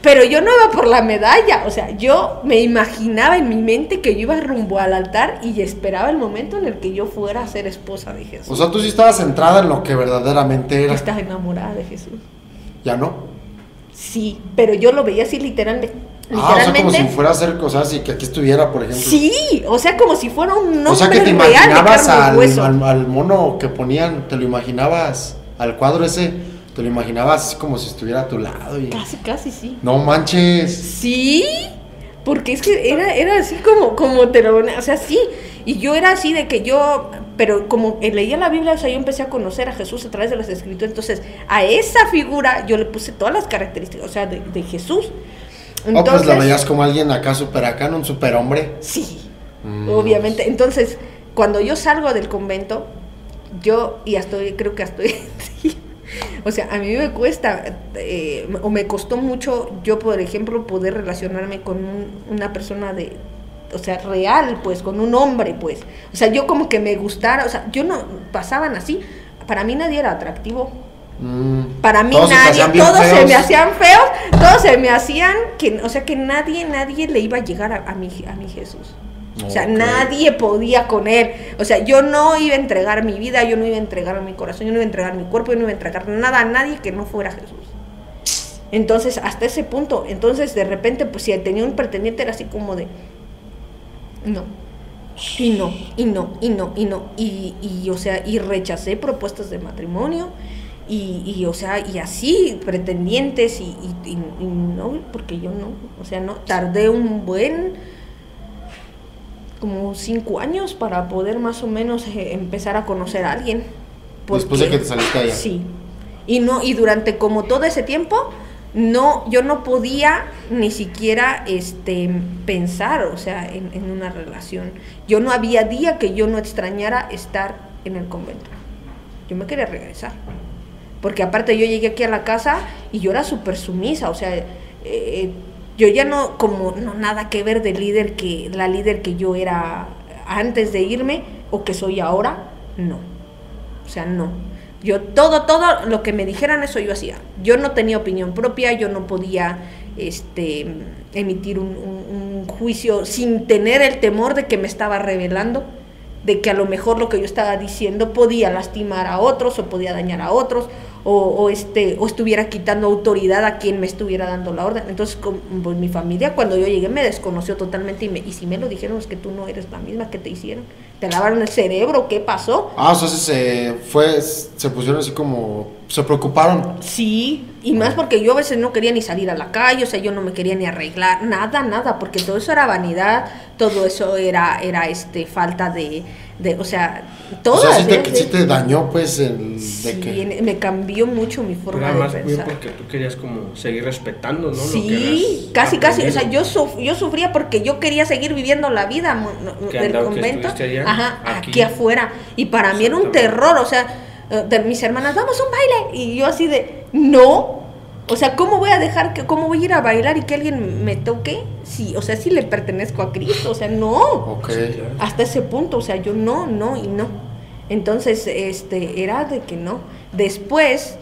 pero yo no iba por la medalla, o sea, yo me imaginaba en mi mente que yo iba rumbo al altar y esperaba el momento en el que yo fuera a ser esposa de Jesús. O sea, tú sí estabas centrada en lo que verdaderamente era. Estás enamorada de Jesús. ¿Ya no? Sí, pero yo lo veía así literalmente. O sea, como si fuera a hacer cosas y que aquí estuviera, por ejemplo. Sí, o sea, como si fuera un hombre. O sea, que te real imaginabas de carne y hueso. al mono que ponían, te lo imaginabas, al cuadro ese, te lo imaginabas así como si estuviera a tu lado. Y... Casi, sí. No manches. Sí, porque es que era así como te lo... O sea, sí, y yo era así de que yo... Pero como leía la Biblia, o sea, yo empecé a conocer a Jesús a través de las Escrituras. Entonces, a esa figura yo le puse todas las características, o sea, de Jesús. Entonces, pues lo veías como alguien acá, un superhombre. Sí, obviamente. Entonces, cuando yo salgo del convento, creo que estoy... O sea, a mí me cuesta, o me costó mucho, yo, por ejemplo, poder relacionarme con una persona o sea, real, pues, con un hombre, pues. O sea, yo como que me gustara, o sea, yo no, pasaban así, para mí nadie era atractivo. Para mí nadie, todos se me hacían feos, todos se me hacían, o sea, que nadie le iba a llegar a mi Jesús. O sea, nadie podía con él. O sea, yo no iba a entregar mi vida, yo no iba a entregar mi corazón, yo no iba a entregar mi cuerpo, yo no iba a entregar nada a nadie que no fuera Jesús. Entonces, hasta ese punto, entonces de repente, pues si tenía un pretendiente era así como de no. Y o sea, y rechacé propuestas de matrimonio y o sea, y así pretendientes y no, porque yo no, o sea, no, tardé como 5 años para poder más o menos empezar a conocer a alguien. Después de que te saliste allá. Sí. Y durante como todo ese tiempo, yo no podía ni siquiera pensar, o sea, en una relación. Yo no había día que yo no extrañara estar en el convento. Yo me quería regresar. Porque aparte yo llegué aquí a la casa y yo era súper sumisa, o sea, yo ya no nada que ver la líder que yo era antes de irme o que soy ahora, no. O sea, no. Yo todo lo que me dijeran eso yo hacía. Yo no tenía opinión propia, yo no podía emitir un juicio sin tener el temor de que me estaba revelando, de que a lo mejor lo que yo estaba diciendo podía lastimar a otros o podía dañar a otros o estuviera quitando autoridad a quien me estuviera dando la orden. Entonces, pues, mi familia cuando yo llegué me desconoció totalmente y si me lo dijeron es que tú no eres la misma que te hicieron. ¿Te lavaron el cerebro? ¿Qué pasó? O sea, se pusieron así como, se preocuparon. Sí, y más porque yo a veces no quería ni salir a la calle, o sea, yo no me quería ni arreglar, nada, porque todo eso era vanidad, todo eso era falta de o sea, O todas. sea, sí te dañó, pues, de Sí, que... me cambió mucho mi Pero forma era de más bien pensar. porque tú querías como seguir respetando, ¿no? Sí, casi, o sea, yo sufría porque yo quería seguir viviendo la vida del convento, aquí afuera, y para mí era un terror, o sea, de mis hermanas, vamos a un baile, y yo así de, no, o sea, ¿cómo voy a ir a bailar y que alguien me toque? Sí, o sea, si le pertenezco a Cristo, o sea, no, Okay. hasta ese punto, o sea, yo no, y no, entonces, era de que no, después,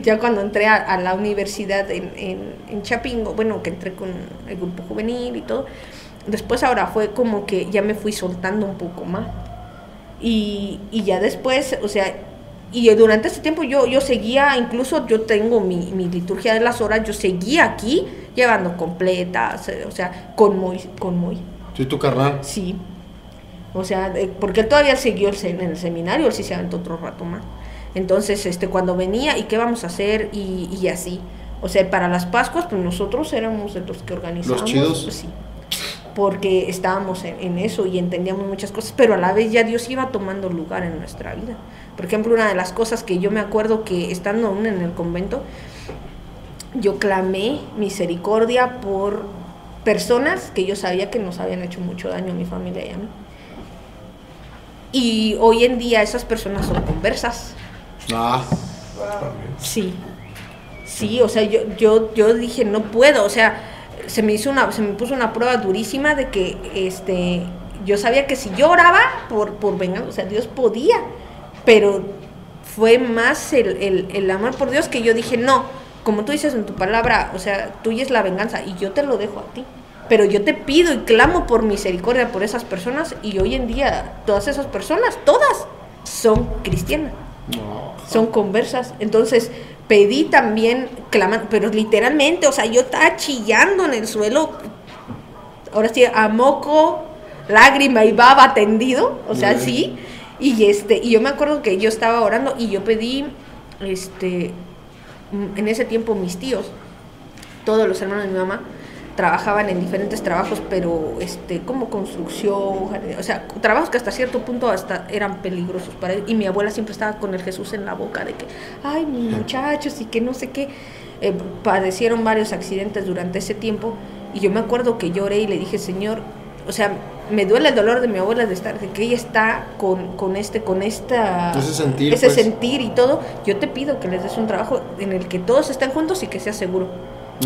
ya cuando entré a la universidad en Chapingo, bueno, que entré con el grupo juvenil y todo, después ahora fue como que ya me fui soltando un poco más, y ya después, o sea, y durante ese tiempo yo seguía, incluso yo tengo mi liturgia de las horas, yo seguía aquí llevando completas, o sea, con muy. ¿Tú y tu carnal? Sí, o sea, porque él todavía siguió en el seminario, él sí se aventó otro rato más. Entonces, cuando venía, ¿y qué vamos a hacer? Y así. O sea, para las Pascuas, pues nosotros éramos de los que organizábamos. ¿Los chidos? Pues, sí, porque estábamos en eso y entendíamos muchas cosas, pero a la vez ya Dios iba tomando lugar en nuestra vida. Por ejemplo, una de las cosas que yo me acuerdo que estando aún en el convento, yo clamé misericordia por personas que yo sabía que nos habían hecho mucho daño a mi familia y a mí. Y hoy en día esas personas son conversas. Ah, Sí, o sea, yo dije, no puedo, o sea, se me puso una prueba durísima de que yo sabía que si yo oraba por venganza, o sea, Dios podía, pero fue más el amor por Dios que yo dije, no, como tú dices en tu palabra, o sea, tuya es la venganza y yo te lo dejo a ti. Pero yo te pido y clamo por misericordia por esas personas, y hoy en día todas esas personas, todas son cristianas, son conversas. Entonces pedí también, clamando, pero literalmente, o sea, yo estaba chillando en el suelo, ahora sí, a moco, lágrima y baba tendido, o sea, sí, y yo me acuerdo que yo estaba orando y yo pedí, en ese tiempo mis tíos, todos los hermanos de mi mamá, trabajaban en diferentes trabajos, pero como construcción, o sea, trabajos que hasta cierto punto hasta eran peligrosos para él, y mi abuela siempre estaba con el Jesús en la boca de que, ay, mis muchachos, y que no sé qué, padecieron varios accidentes durante ese tiempo, y yo me acuerdo que lloré y le dije, Señor, o sea, me duele el dolor de mi abuela de que ella está con ese sentir y todo. Yo te pido que les des un trabajo en el que todos estén juntos y que sea seguro.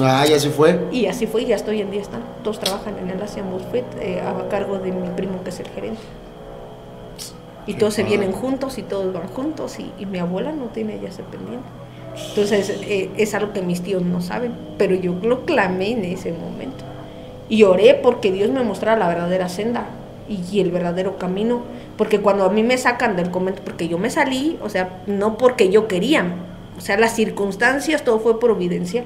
Ah, y así fue. Y así fue, y hasta hoy en día están. Todos trabajan en el Asian Buffet, a cargo de mi primo que es el gerente. Y todos se vienen juntos y todos van juntos, y mi abuela no tiene ya ese pendiente. Entonces, es algo que mis tíos no saben, pero yo lo clamé en ese momento. Y oré porque Dios me mostrara la verdadera senda y el verdadero camino. Porque cuando a mí me sacan del convento, porque yo me salí, o sea, no porque yo quería, o sea, las circunstancias, todo fue providencial.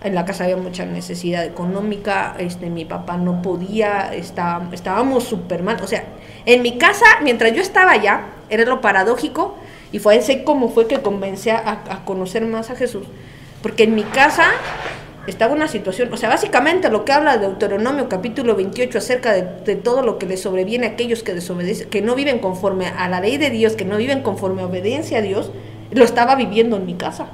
En la casa había mucha necesidad económica, mi papá no podía, estábamos súper mal. O sea, en mi casa, mientras yo estaba allá, era lo paradójico, y fue así como fue que comencé a conocer más a Jesús. Porque en mi casa estaba una situación, o sea, básicamente lo que habla de Deuteronomio capítulo 28 acerca de todo lo que les sobreviene a aquellos que desobedecen, que no viven conforme a la ley de Dios, que no viven conforme a obediencia a Dios, lo estaba viviendo en mi casa.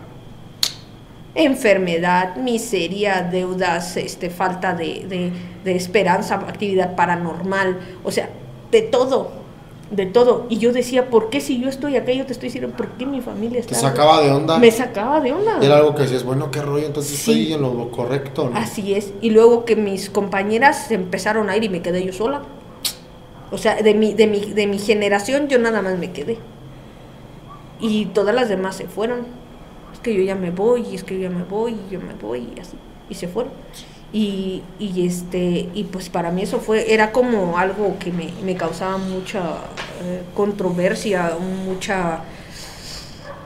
Enfermedad, miseria, deudas, falta de esperanza, actividad paranormal, o sea, de todo. Y yo decía, ¿por qué si yo estoy acá, yo te estoy diciendo, por qué mi familia está? ¿Te sacaba de onda? Me sacaba de onda. Era algo que decías, bueno, qué rollo, entonces Sí. estoy en lo correcto, ¿no? Así es. Y luego que mis compañeras se empezaron a ir y me quedé yo sola. O sea, de mi generación yo nada más me quedé. Y todas las demás se fueron. Es que yo ya me voy, y es que yo ya me voy, y yo me voy, y así. Y se fueron. Y pues para mí eso era como algo que me causaba mucha controversia, mucha...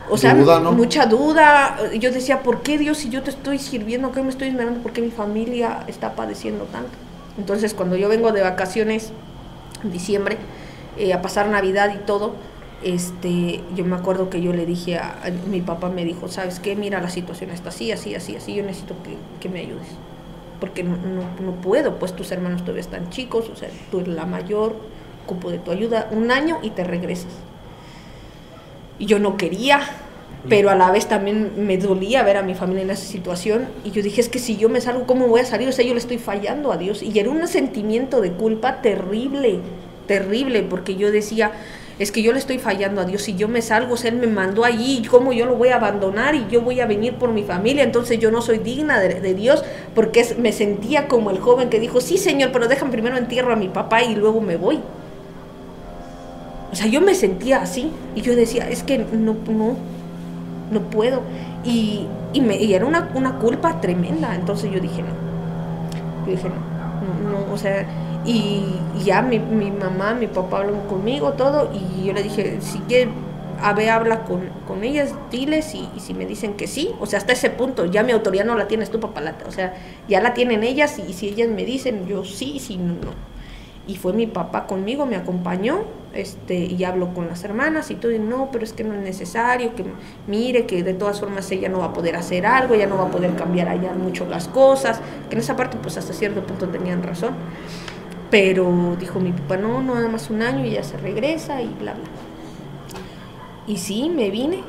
O sea, duda, ¿no? mucha duda. Yo decía, ¿por qué Dios, si yo te estoy sirviendo, qué me estoy esperando? ¿Por qué mi familia está padeciendo tanto? Entonces, cuando yo vengo de vacaciones en diciembre, a pasar Navidad y todo, yo me acuerdo que yo le dije mi papá me dijo, ¿sabes qué? Mira, la situación está así, así, así, así, yo necesito que me ayudes. Porque no puedo, pues tus hermanos todavía están chicos, o sea, tú eres la mayor, ocupo de tu ayuda 1 año y te regresas. Y yo no quería, pero a la vez también me dolía ver a mi familia en esa situación. Y yo dije, es que si yo me salgo, ¿cómo voy a salir? O sea, yo le estoy fallando a Dios. Y era un sentimiento de culpa terrible, terrible, porque yo decía, es que yo le estoy fallando a Dios. Si yo me salgo, o sea, Él me mandó allí, ¿cómo yo lo voy a abandonar? Y yo voy a venir por mi familia, entonces yo no soy digna de Dios, porque me sentía como el joven que dijo, sí, Señor, pero déjame primero entierro a mi papá y luego me voy. O sea, yo me sentía así, y yo decía, es que no puedo. Y era una culpa tremenda, entonces yo dije, no, o sea, y ya mi mamá, mi papá hablaron conmigo, todo, y yo le dije, si quieres, habla con ellas, diles, y si me dicen que sí, o sea, hasta ese punto, ya mi autoridad no la tienes tú, papá, o sea, ya la tienen ellas, y si ellas me dicen, yo sí, si no. Y fue mi papá conmigo, me acompañó, y hablo con las hermanas y todo, y no, pero es que no es necesario, que mire, que de todas formas ella no va a poder hacer algo, ella no va a poder cambiar allá mucho las cosas, que en esa parte pues hasta cierto punto tenían razón, pero dijo mi papá, no, nada más 1 año y ella se regresa y bla, bla. Y sí, me vine,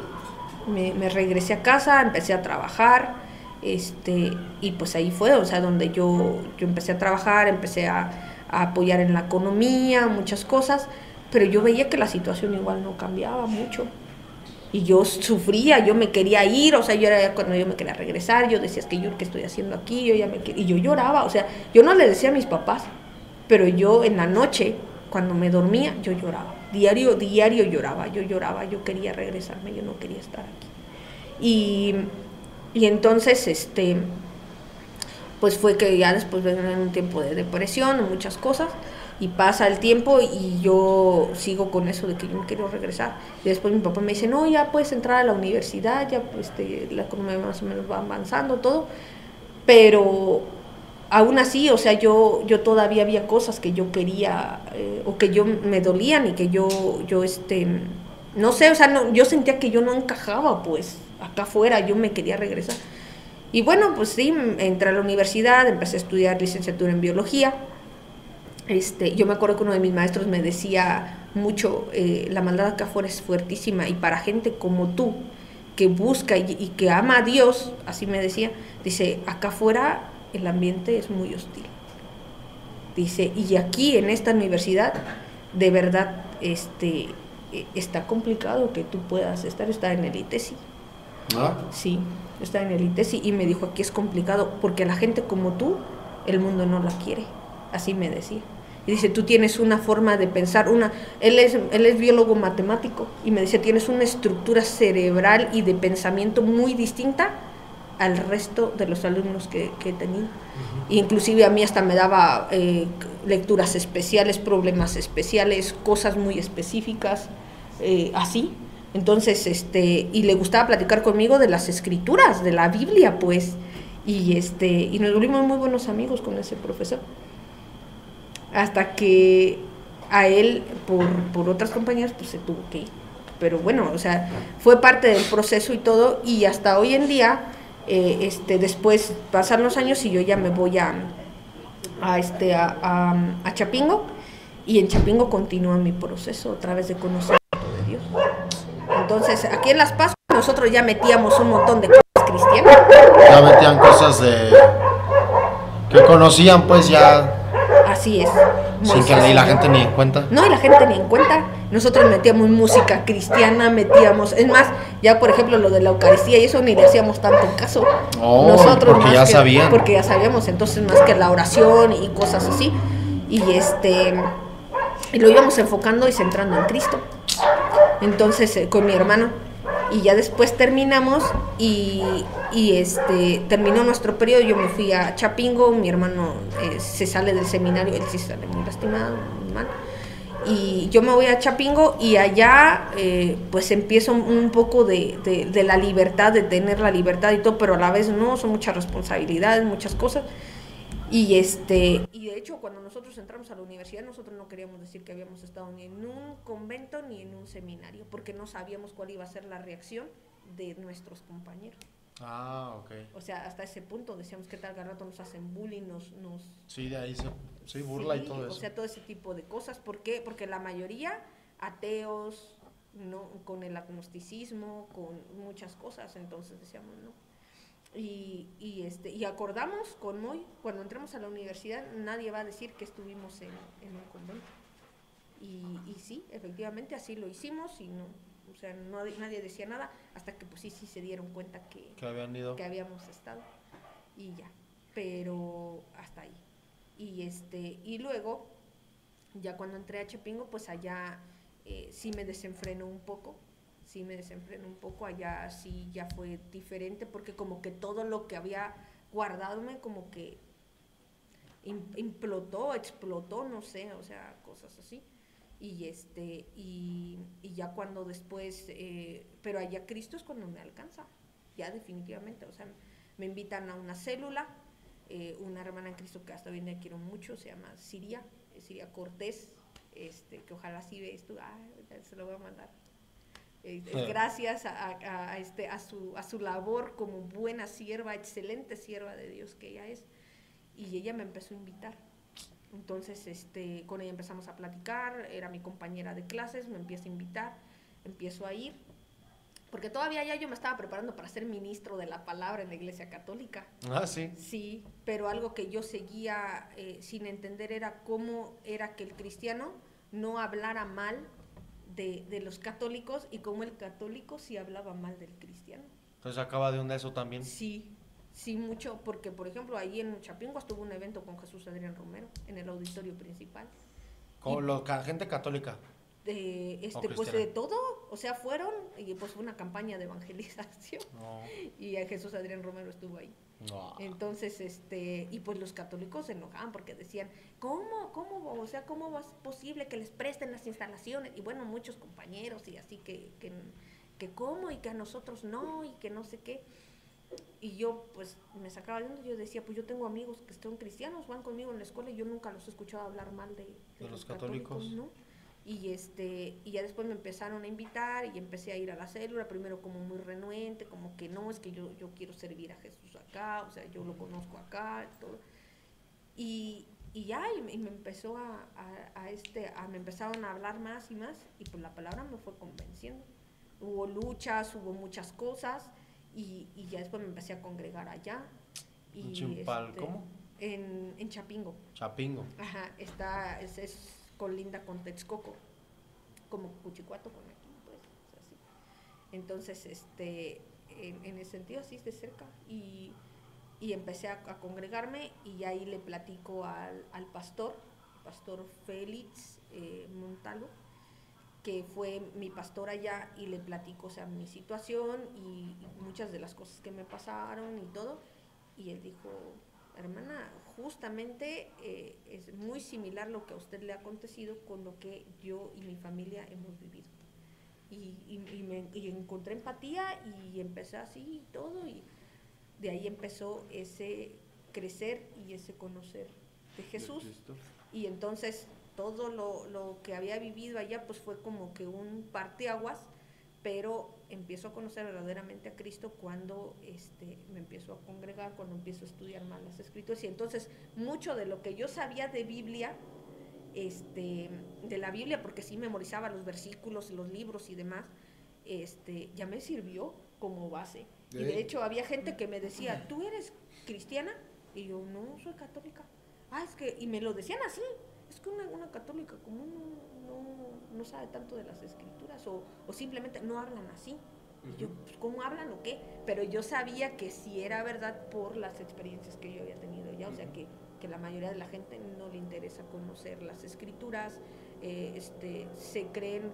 me regresé a casa, empecé a trabajar, y pues ahí fue, o sea, donde yo empecé a trabajar, empecé a apoyar en la economía, muchas cosas, pero yo veía que la situación igual no cambiaba mucho. Y yo sufría, yo me quería ir, o sea, yo era cuando yo me quería regresar, yo decía, es que yo, ¿qué estoy haciendo aquí? Y yo lloraba, o sea, yo no le decía a mis papás, pero yo en la noche, cuando me dormía, yo lloraba. Diario lloraba, yo quería regresarme, yo no quería estar aquí. Y entonces, pues fue que ya después venía un tiempo de depresión, muchas cosas, y pasa el tiempo y yo sigo con eso de que yo me quiero regresar. Y después mi papá me dice, no, ya puedes entrar a la universidad, ya la economía más o menos va avanzando, todo, pero aún así, o sea, yo todavía había cosas que yo quería, o que yo me dolían y que yo no sé, o sea, no, yo sentía que yo no encajaba, pues, acá afuera, yo me quería regresar. Y bueno, pues sí, entré a la universidad, empecé a estudiar licenciatura en biología. Yo me acuerdo que uno de mis maestros me decía mucho, la maldad acá afuera es fuertísima, y para gente como tú, que busca y que ama a Dios, así me decía, dice, acá afuera el ambiente es muy hostil. Dice, y aquí en esta universidad, de verdad, está complicado que tú puedas estar en el ITESI. ¿Ah? Sí, está en el ITESI, y me dijo, aquí es complicado, porque la gente como tú, el mundo no la quiere, así me decía. Y dice, tú tienes una forma de pensar, él es biólogo matemático, y me dice, tienes una estructura cerebral y de pensamiento muy distinta al resto de los alumnos que he tenido. Uh-huh. Inclusive a mí hasta me daba lecturas especiales, problemas especiales, cosas muy específicas, así. Entonces, y le gustaba platicar conmigo de las escrituras, de la Biblia, pues, y nos volvimos muy buenos amigos con ese profesor. Hasta que a él, por otras compañías, pues se tuvo que ir. Pero bueno, o sea, fue parte del proceso y todo, y hasta hoy en día, después pasan los años y yo ya me voy a Chapingo, y en Chapingo continúa mi proceso otra vez de conocer de Dios. Entonces, aquí en Las Pascuas nosotros ya metíamos un montón de cosas cristianas. Ya metían cosas que conocían, pues ya. Así es. Sin que la gente ni en cuenta. No, y la gente ni en cuenta. Nosotros metíamos música cristiana, es más, ya por ejemplo lo de la Eucaristía y eso ni le hacíamos tanto caso. Nosotros porque ya sabían. Porque ya sabíamos, entonces más que la oración y cosas así. Y lo íbamos enfocando y centrando en Cristo. Entonces, con mi hermano. Y ya después terminamos y terminó nuestro periodo, yo me fui a Chapingo, mi hermano se sale del seminario, él sí sale muy lastimado, muy mal, y yo me voy a Chapingo y allá pues empiezo un poco de la libertad, de tener la libertad y todo, pero a la vez no, son muchas responsabilidades, muchas cosas. Y de hecho, cuando nosotros entramos a la universidad, nosotros no queríamos decir que habíamos estado ni en un convento ni en un seminario, porque no sabíamos cuál iba a ser la reacción de nuestros compañeros. Ah, ok. O sea, hasta ese punto decíamos que tal rato nos hacen bullying, Sí, de ahí se burla sí, y todo eso. O sea, todo ese tipo de cosas. ¿Por qué? Porque la mayoría ateos, no, con el agnosticismo, con muchas cosas, entonces decíamos no. Y acordamos con Moy, cuando entremos a la universidad, nadie va a decir que estuvimos en un convento. Y sí, efectivamente así lo hicimos y no, o sea, nadie decía nada hasta que pues sí se dieron cuenta Que habían ido. que habíamos estado y ya, pero hasta ahí. Y luego, ya cuando entré a Chapingo, pues allá sí me desenfrenó un poco, allá sí ya fue diferente, porque como que todo lo que había guardadome como que explotó, no sé, o sea, cosas así. Y ya cuando después, pero allá Cristo es cuando me alcanza, ya definitivamente, o sea, me invitan a una célula, una hermana en Cristo que hasta hoy en día quiero mucho, se llama Siria Cortés, que ojalá sí ve esto, se lo voy a mandar. Gracias a su labor como buena sierva, excelente sierva de Dios que ella es, y ella me empezó a invitar. Entonces, con ella empezamos a platicar, era mi compañera de clases, me empieza a invitar, empiezo a ir, porque todavía ya yo me estaba preparando para ser ministro de la palabra en la Iglesia Católica. Ah, sí. Sí, pero algo que yo seguía sin entender era cómo era que el cristiano no hablara mal de los católicos y cómo el católico sí hablaba mal del cristiano. Entonces acaba de onda eso también. Sí, mucho, porque por ejemplo ahí en Chapingo estuvo un evento con Jesús Adrián Romero en el auditorio principal. Con gente católica. Pues de todo, o sea, fueron y pues fue una campaña de evangelización. No. Y Jesús Adrián Romero estuvo ahí. No. Entonces, y pues los católicos se enojaban porque decían, o sea, ¿cómo es posible que les presten las instalaciones? Y bueno, muchos compañeros y así que cómo y que a nosotros no y que no sé qué. Y yo pues me sacaba de onda, yo decía, pues yo tengo amigos que son cristianos, van conmigo en la escuela y yo nunca los he escuchado hablar mal de los católicos, ¿no? Y ya después me empezaron a invitar y empecé a ir a la célula, primero como muy renuente, como que no, es que yo quiero servir a Jesús acá, o sea, yo lo conozco acá, todo. Y me empezó me empezaron a hablar más y más, y pues la palabra me fue convenciendo. Hubo luchas, hubo muchas cosas, y ya después me empecé a congregar allá. ¿En Chimpal, cómo? En Chapingo. Chapingo. Ajá, es colinda con Texcoco, como Cuchicuato con aquí, pues, o sea, así. Entonces, en ese sentido, sí, de cerca, y empecé a congregarme, y ahí le platico al pastor Félix Montalvo, que fue mi pastor allá, y le platico, o sea, mi situación y muchas de las cosas que me pasaron y todo, y él dijo, hermana, justamente es muy similar lo que a usted le ha acontecido con lo que yo y mi familia hemos vivido. Y encontré empatía y empecé así y todo, y de ahí empezó ese crecer y ese conocer de Jesús. Y entonces todo lo que había vivido allá pues fue como que un parteaguas, pero empiezo a conocer verdaderamente a Cristo cuando me empiezo a congregar, cuando empiezo a estudiar más las Escrituras, y entonces mucho de lo que yo sabía de Biblia, de la Biblia, porque sí memorizaba los versículos, los libros y demás, ya me sirvió como base. Y de hecho había gente que me decía, ¿tú eres cristiana? Y yo, no, soy católica. Es que, y me lo decían así, es que una católica como no sabe tanto de las escrituras, o simplemente no hablan así. Y yo, pues, ¿cómo hablan o qué? Pero yo sabía que sí era verdad por las experiencias que yo había tenido ya, o sea que la mayoría de la gente no le interesa conocer las escrituras, se creen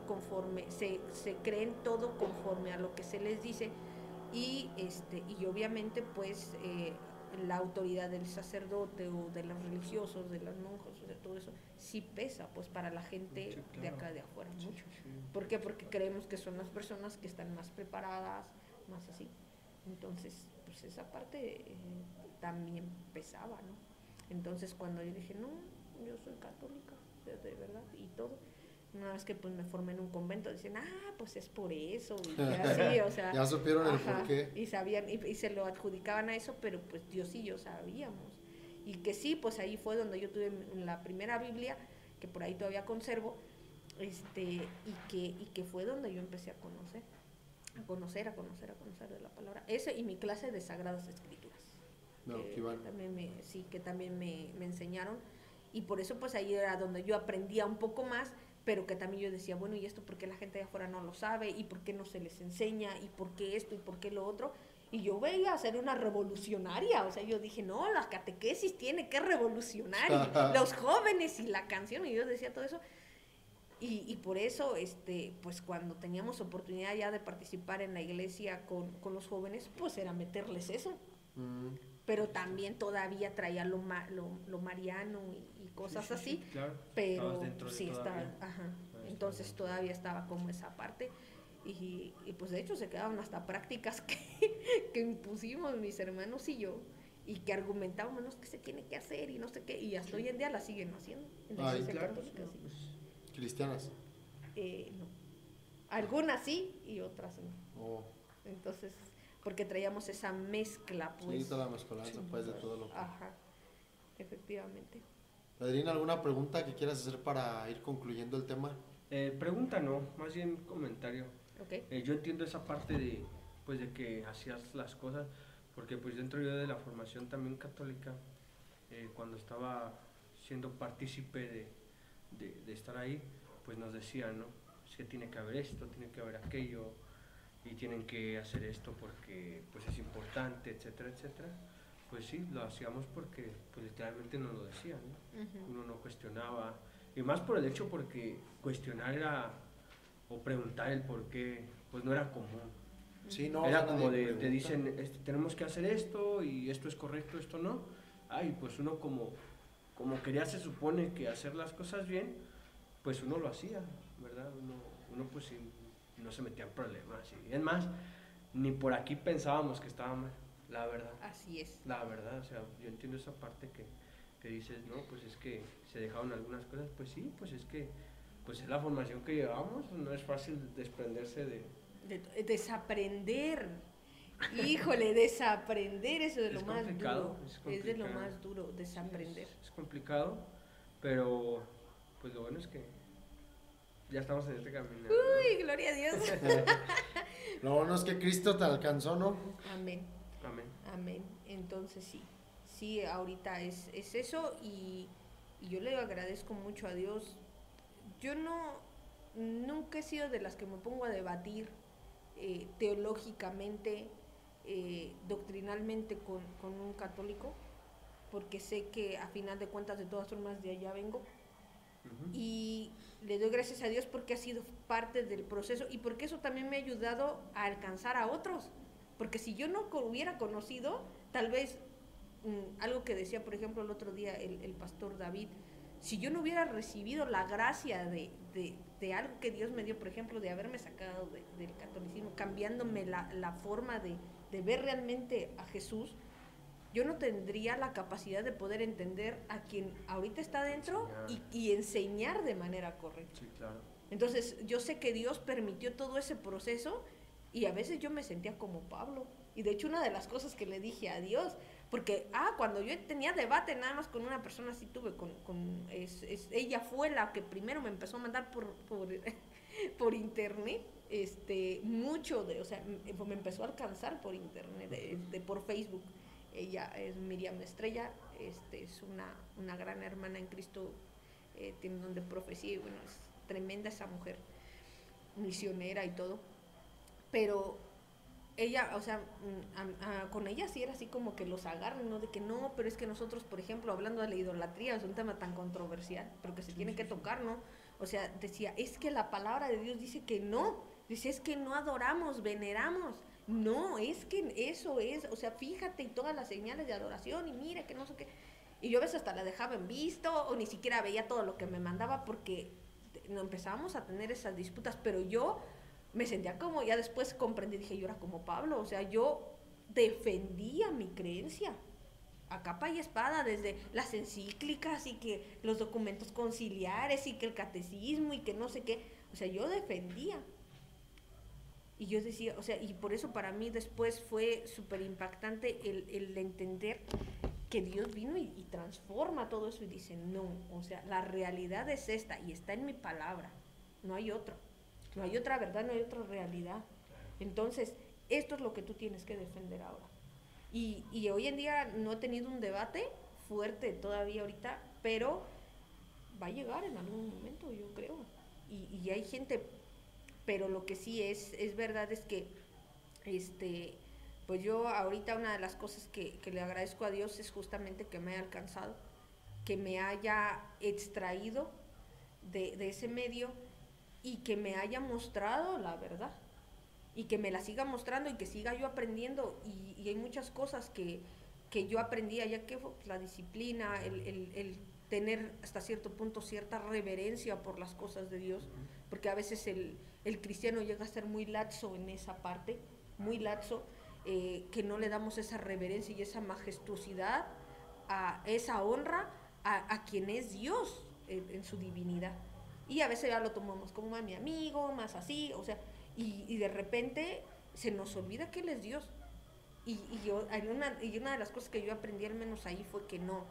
todo conforme a lo que se les dice, y obviamente pues la autoridad del sacerdote o de los religiosos, de las monjas, o sea, todo eso sí pesa pues para la gente, sí, claro, de acá de afuera, mucho. Sí. ¿Por qué? Porque creemos que son las personas que están más preparadas, más así. Entonces, pues esa parte también pesaba, ¿no? Entonces cuando yo dije, no, yo soy católica, de verdad, y todo, Una vez que pues me formé en un convento, dicen, pues es por eso, y así, o sea. Ya supieron el porqué. Y sabían, y se lo adjudicaban a eso, pero pues Dios y yo sabíamos. Y que sí, pues ahí fue donde yo tuve la primera Biblia, que por ahí todavía conservo, y que fue donde yo empecé a conocer de la palabra. Ese y mi clase de Sagradas Escrituras. No, que también me enseñaron. Y por eso pues ahí era donde yo aprendía un poco más, pero que también yo decía, bueno, ¿y esto por qué la gente de afuera no lo sabe? ¿Y por qué no se les enseña? ¿Y por qué esto? ¿Y por qué lo otro? Y yo veía a ser una revolucionaria, o sea, yo dije, no, la catequesis tiene que revolucionar, y los jóvenes y la canción, y yo decía todo eso. Y por eso, pues cuando teníamos oportunidad ya de participar en la iglesia con los jóvenes, pues era meterles eso. Pero también todavía traía lo mariano y cosas así, claro, pero sí estaba, entonces todavía estaba como esa parte, y pues de hecho se quedaban hasta prácticas que impusimos mis hermanos y yo, y que argumentábamos, no, es que se tiene que hacer y no sé qué, y hasta hoy en día la siguen haciendo en la iglesia católica, sí. ¿Cristianas? No, algunas sí y otras no. Entonces, porque traíamos esa mezcla, pues. Sí, toda la mezcolanza, pues, de todo lo que... Efectivamente. Pedrina, ¿alguna pregunta que quieras hacer para ir concluyendo el tema? Pregunta no, más bien comentario. Okay. Yo entiendo esa parte de que hacías las cosas, porque pues dentro yo de la formación también católica, cuando estaba siendo partícipe de estar ahí, pues nos decían, ¿no? Es que tiene que haber esto, tiene que haber aquello, y tienen que hacer esto porque pues es importante, etcétera, etcétera. Pues sí, lo hacíamos porque pues literalmente nos lo decían, ¿no? Uno no cuestionaba, y más por el hecho porque cuestionar o preguntar el por qué, pues no era común. Sí, no, era como te dicen, tenemos que hacer esto, y esto es correcto, esto no. Pues uno como quería, se supone que hacer las cosas bien, pues uno lo hacía, ¿verdad? Uno pues sí, no se metía en problemas, y es más, ni por aquí pensábamos que estaba mal, la verdad. Así es. La verdad, o sea, yo entiendo esa parte que dices, no, pues es que se dejaron algunas cosas, pues sí, pues es que pues es la formación que llevamos, no es fácil desprenderse de desaprender. Híjole, desaprender, eso es lo más duro. Es de lo más duro, desaprender. Sí, es complicado, pero pues lo bueno es que ya estamos en este camino. Uy, gloria a Dios. Lo bueno es que Cristo te alcanzó, ¿no? Amén. Entonces sí, ahorita es eso, y yo le agradezco mucho a Dios. Yo nunca he sido de las que me pongo a debatir teológicamente, doctrinalmente con un católico, porque sé que a final de cuentas, de todas formas, de allá vengo. Y le doy gracias a Dios porque ha sido parte del proceso, y porque eso también me ha ayudado a alcanzar a otros, porque si yo no hubiera conocido, tal vez algo que decía, por ejemplo, el otro día el pastor David, si yo no hubiera recibido la gracia de algo que Dios me dio, por ejemplo, de haberme sacado del catolicismo, cambiándome la forma de ver realmente a Jesús, yo no tendría la capacidad de poder entender a quien ahorita está dentro y enseñar de manera correcta. Sí, claro. Entonces, yo sé que Dios permitió todo ese proceso, y a veces yo me sentía como Pablo. Y de hecho, una de las cosas que le dije a Dios, porque cuando yo tenía debate nada más con una persona, así tuve ella fue la que primero me empezó a mandar por internet, mucho o sea, me empezó a alcanzar por internet, por Facebook. Ella es Miriam Estrella, es una gran hermana en Cristo, tiene un don de profecía, y bueno, es tremenda esa mujer, misionera y todo. Pero ella, o sea, con ella sí era así como que los agarran, ¿no? De que no, pero es que nosotros, por ejemplo, hablando de la idolatría, es un tema tan controversial, pero que se tiene que tocar, ¿no? O sea, decía, es que la palabra de Dios dice que no, dice, es que no adoramos, veneramos. No, es que eso es, o sea, fíjate, y todas las señales de adoración, y mira que no sé qué. Y yo a veces hasta la dejaba en visto, o ni siquiera veía todo lo que me mandaba, porque no empezábamos a tener esas disputas, pero yo me sentía como, ya después comprendí, dije, yo era como Pablo, o sea, yo defendía mi creencia, a capa y espada, desde las encíclicas y que los documentos conciliares y que el catecismo y que no sé qué. O sea, yo defendía. Y yo decía, o sea, y por eso para mí después fue súper impactante el entender que Dios vino y transforma todo eso y dice, no, o sea, la realidad es esta y está en mi palabra, no hay otra. No hay otra verdad, no hay otra realidad. Entonces, esto es lo que tú tienes que defender ahora. Y hoy en día no he tenido un debate fuerte todavía ahorita, pero va a llegar en algún momento, yo creo. Y hay gente, pero lo que sí es verdad es que, pues yo ahorita una de las cosas que le agradezco a Dios es justamente que me haya alcanzado, que me haya extraído de ese medio y que me haya mostrado la verdad. Y que me la siga mostrando y que siga yo aprendiendo y hay muchas cosas que yo aprendí allá, que fue la disciplina, el tener hasta cierto punto cierta reverencia por las cosas de Dios, porque a veces el cristiano llega a ser muy laxo en esa parte, muy laxo, que no le damos esa reverencia y esa majestuosidad, a esa honra a quien es Dios en su divinidad. Y a veces ya lo tomamos como a mi amigo, más así, o sea, y de repente se nos olvida que Él es Dios. Y una de las cosas que yo aprendí, al menos ahí, fue que no,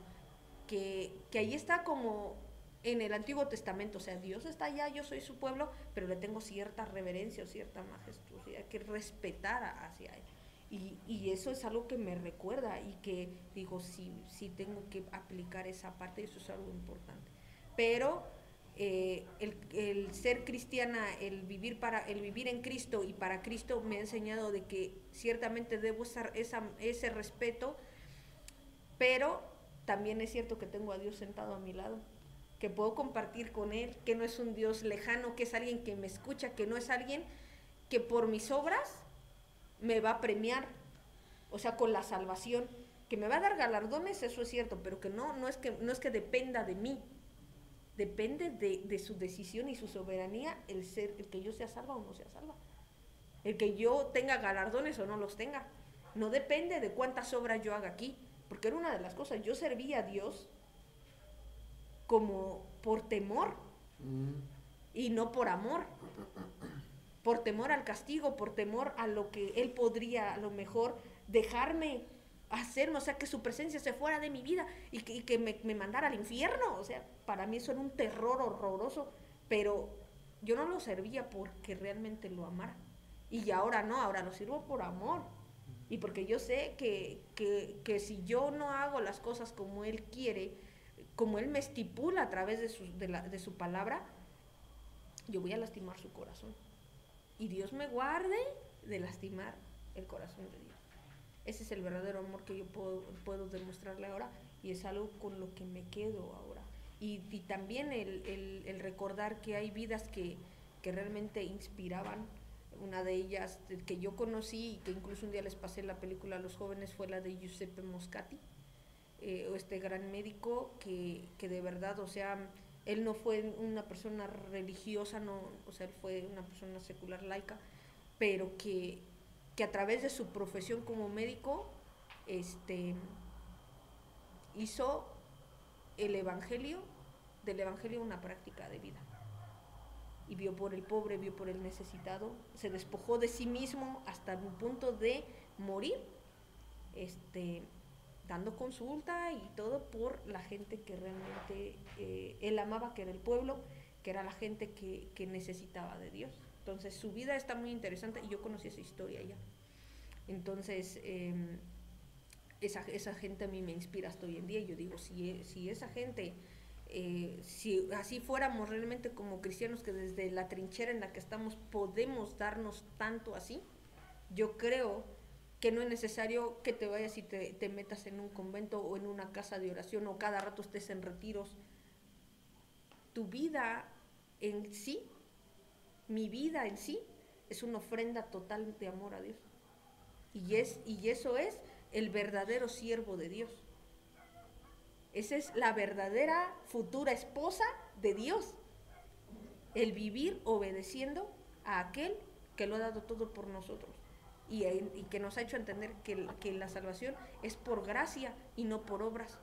que ahí está como en el Antiguo Testamento, o sea, Dios está allá, yo soy su pueblo, pero le tengo cierta reverencia o cierta majestuosidad que respetar hacia Él. Y eso es algo que me recuerda y que digo, sí tengo que aplicar esa parte, y eso es algo importante. Pero el ser cristiana, el vivir en Cristo y para Cristo, me ha enseñado de que ciertamente debo usar ese respeto, pero también es cierto que tengo a Dios sentado a mi lado, que puedo compartir con Él, que no es un Dios lejano, que es alguien que me escucha, que no es alguien que por mis obras me va a premiar, o sea, con la salvación, que me va a dar galardones, eso es cierto, pero que no es que dependa de mí. Depende de su decisión y su soberanía el que yo sea salva o no sea salva. El que yo tenga galardones o no los tenga. No depende de cuántas obras yo haga aquí. Porque era una de las cosas. Yo servía a Dios como por temor y no por amor. Por temor al castigo, por temor a lo que Él podría a lo mejor dejarme hacerme, o sea, que su presencia se fuera de mi vida y que me mandara al infierno. O sea, para mí eso era un terror horroroso, pero yo no lo servía porque realmente lo amara. Y ahora no, ahora lo sirvo por amor. Y porque yo sé que si yo no hago las cosas como Él quiere, como Él me estipula a través de su palabra, yo voy a lastimar su corazón. Y Dios me guarde de lastimar el corazón de Dios. Ese es el verdadero amor que yo puedo demostrarle ahora, y es algo con lo que me quedo ahora. Y también el recordar que hay vidas que realmente inspiraban. Una de ellas que yo conocí y que incluso un día les pasé la película a los jóvenes fue la de Giuseppe Moscati, este gran médico que de verdad, o sea, él no fue una persona religiosa, no, o sea, él fue una persona secular, laica, pero que a través de su profesión como médico hizo del evangelio una práctica de vida, y vio por el pobre, vio por el necesitado, se despojó de sí mismo hasta un punto de morir, dando consulta y todo por la gente que realmente él amaba, que era el pueblo, que era la gente que necesitaba de Dios. Entonces su vida está muy interesante y yo conocí esa historia ya. Entonces esa gente a mí me inspira hasta hoy en día. Y yo digo, si esa gente, si así fuéramos realmente como cristianos, que desde la trinchera en la que estamos podemos darnos tanto así, yo creo que no es necesario que te vayas y te metas en un convento o en una casa de oración o cada rato estés en retiros. Tu vida en sí, mi vida en sí, es una ofrenda total de amor a Dios. Y eso es el verdadero siervo de Dios. Esa es la verdadera futura esposa de Dios. El vivir obedeciendo a aquel que lo ha dado todo por nosotros. y que nos ha hecho entender que la salvación es por gracia y no por obras.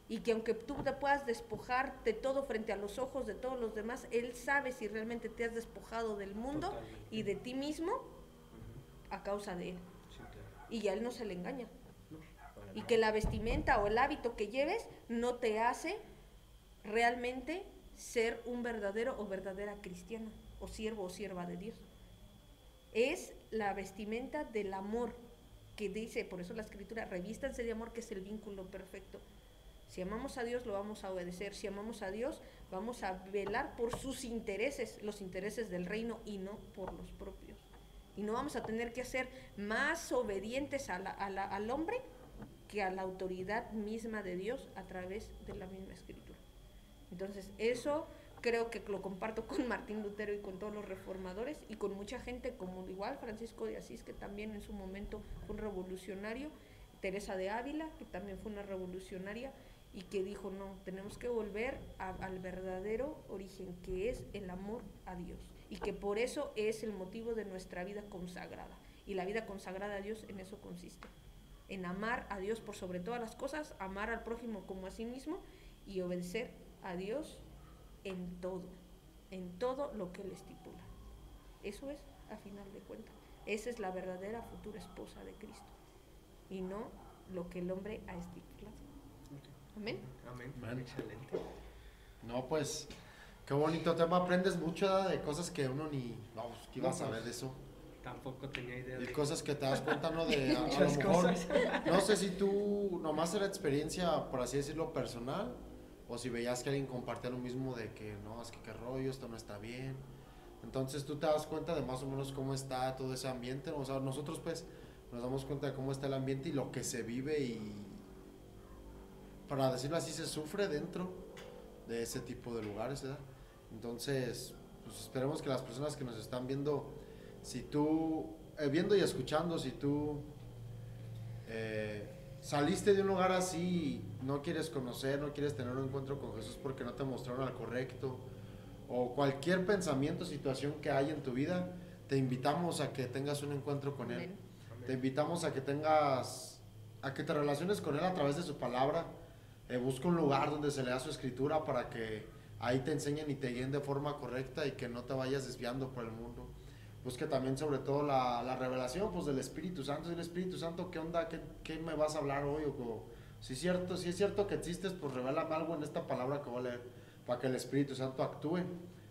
Y que aunque tú te puedas despojar de todo frente a los ojos de todos los demás, Él sabe si realmente te has despojado del mundo Totalmente. y de ti mismo a causa de Él. Sí, claro. Y a Él no se le engaña. No, para Y nada. que la vestimenta o el hábito que lleves no te hace realmente ser un verdadero o verdadera cristiana, o siervo o sierva de Dios. Es la vestimenta del amor, que dice, por eso la escritura, revístanse de amor, que es el vínculo perfecto. Si amamos a Dios, lo vamos a obedecer. Si amamos a Dios, vamos a velar por sus intereses, los intereses del reino, y no por los propios. Y no vamos a tener que ser más obedientes al hombre que a la autoridad misma de Dios a través de la misma escritura. Entonces, eso creo que lo comparto con Martín Lutero y con todos los reformadores y con mucha gente como igual Francisco de Asís, que también en su momento fue un revolucionario, Teresa de Ávila, que también fue una revolucionaria y que dijo, no, tenemos que volver al verdadero origen, que es el amor a Dios, y que por eso es el motivo de nuestra vida consagrada. Y la vida consagrada a Dios en eso consiste, en amar a Dios por sobre todas las cosas, amar al prójimo como a sí mismo y obedecer a Dios en todo lo que Él estipula. Eso es, a final de cuentas, esa es la verdadera futura esposa de Cristo, y no lo que el hombre ha estipulado. Amén. Amén. Amén. Excelente. No, pues, qué bonito tema. Aprendes mucho, ¿verdad? De cosas que uno ni... Vamos, ¿qué ibas a saber de eso? Tampoco tenía idea Y de cosas que te das cuenta, ¿no? De a lo Muchas mejor, cosas. no sé si tú nomás era experiencia, por así decirlo, personal, o si veías que alguien compartía lo mismo de que no, es que qué rollo, esto no está bien. Entonces tú te das cuenta de más o menos cómo está todo ese ambiente, ¿no? O sea, nosotros pues nos damos cuenta de cómo está el ambiente y lo que se vive y, para decirlo así, se sufre dentro de ese tipo de lugares, ¿verdad? Entonces, pues esperemos que las personas que nos están viendo, si tú, viendo y escuchando, si tú saliste de un lugar así, no quieres conocer, no quieres tener un encuentro con Jesús porque no te mostraron al correcto, o cualquier pensamiento, situación que hay en tu vida, te invitamos a que tengas un encuentro con Él. Amén. Te invitamos a que tengas, a que te relaciones con Él a través de su palabra. Busca un lugar donde se lea su escritura para que ahí te enseñen y te guíen de forma correcta y que no te vayas desviando por el mundo. Busca también sobre todo la revelación pues del Espíritu Santo. El Espíritu Santo, ¿qué onda? ¿Qué me vas a hablar hoy? O si es cierto que existes, pues revélame algo en esta palabra que voy a leer para que el Espíritu Santo actúe,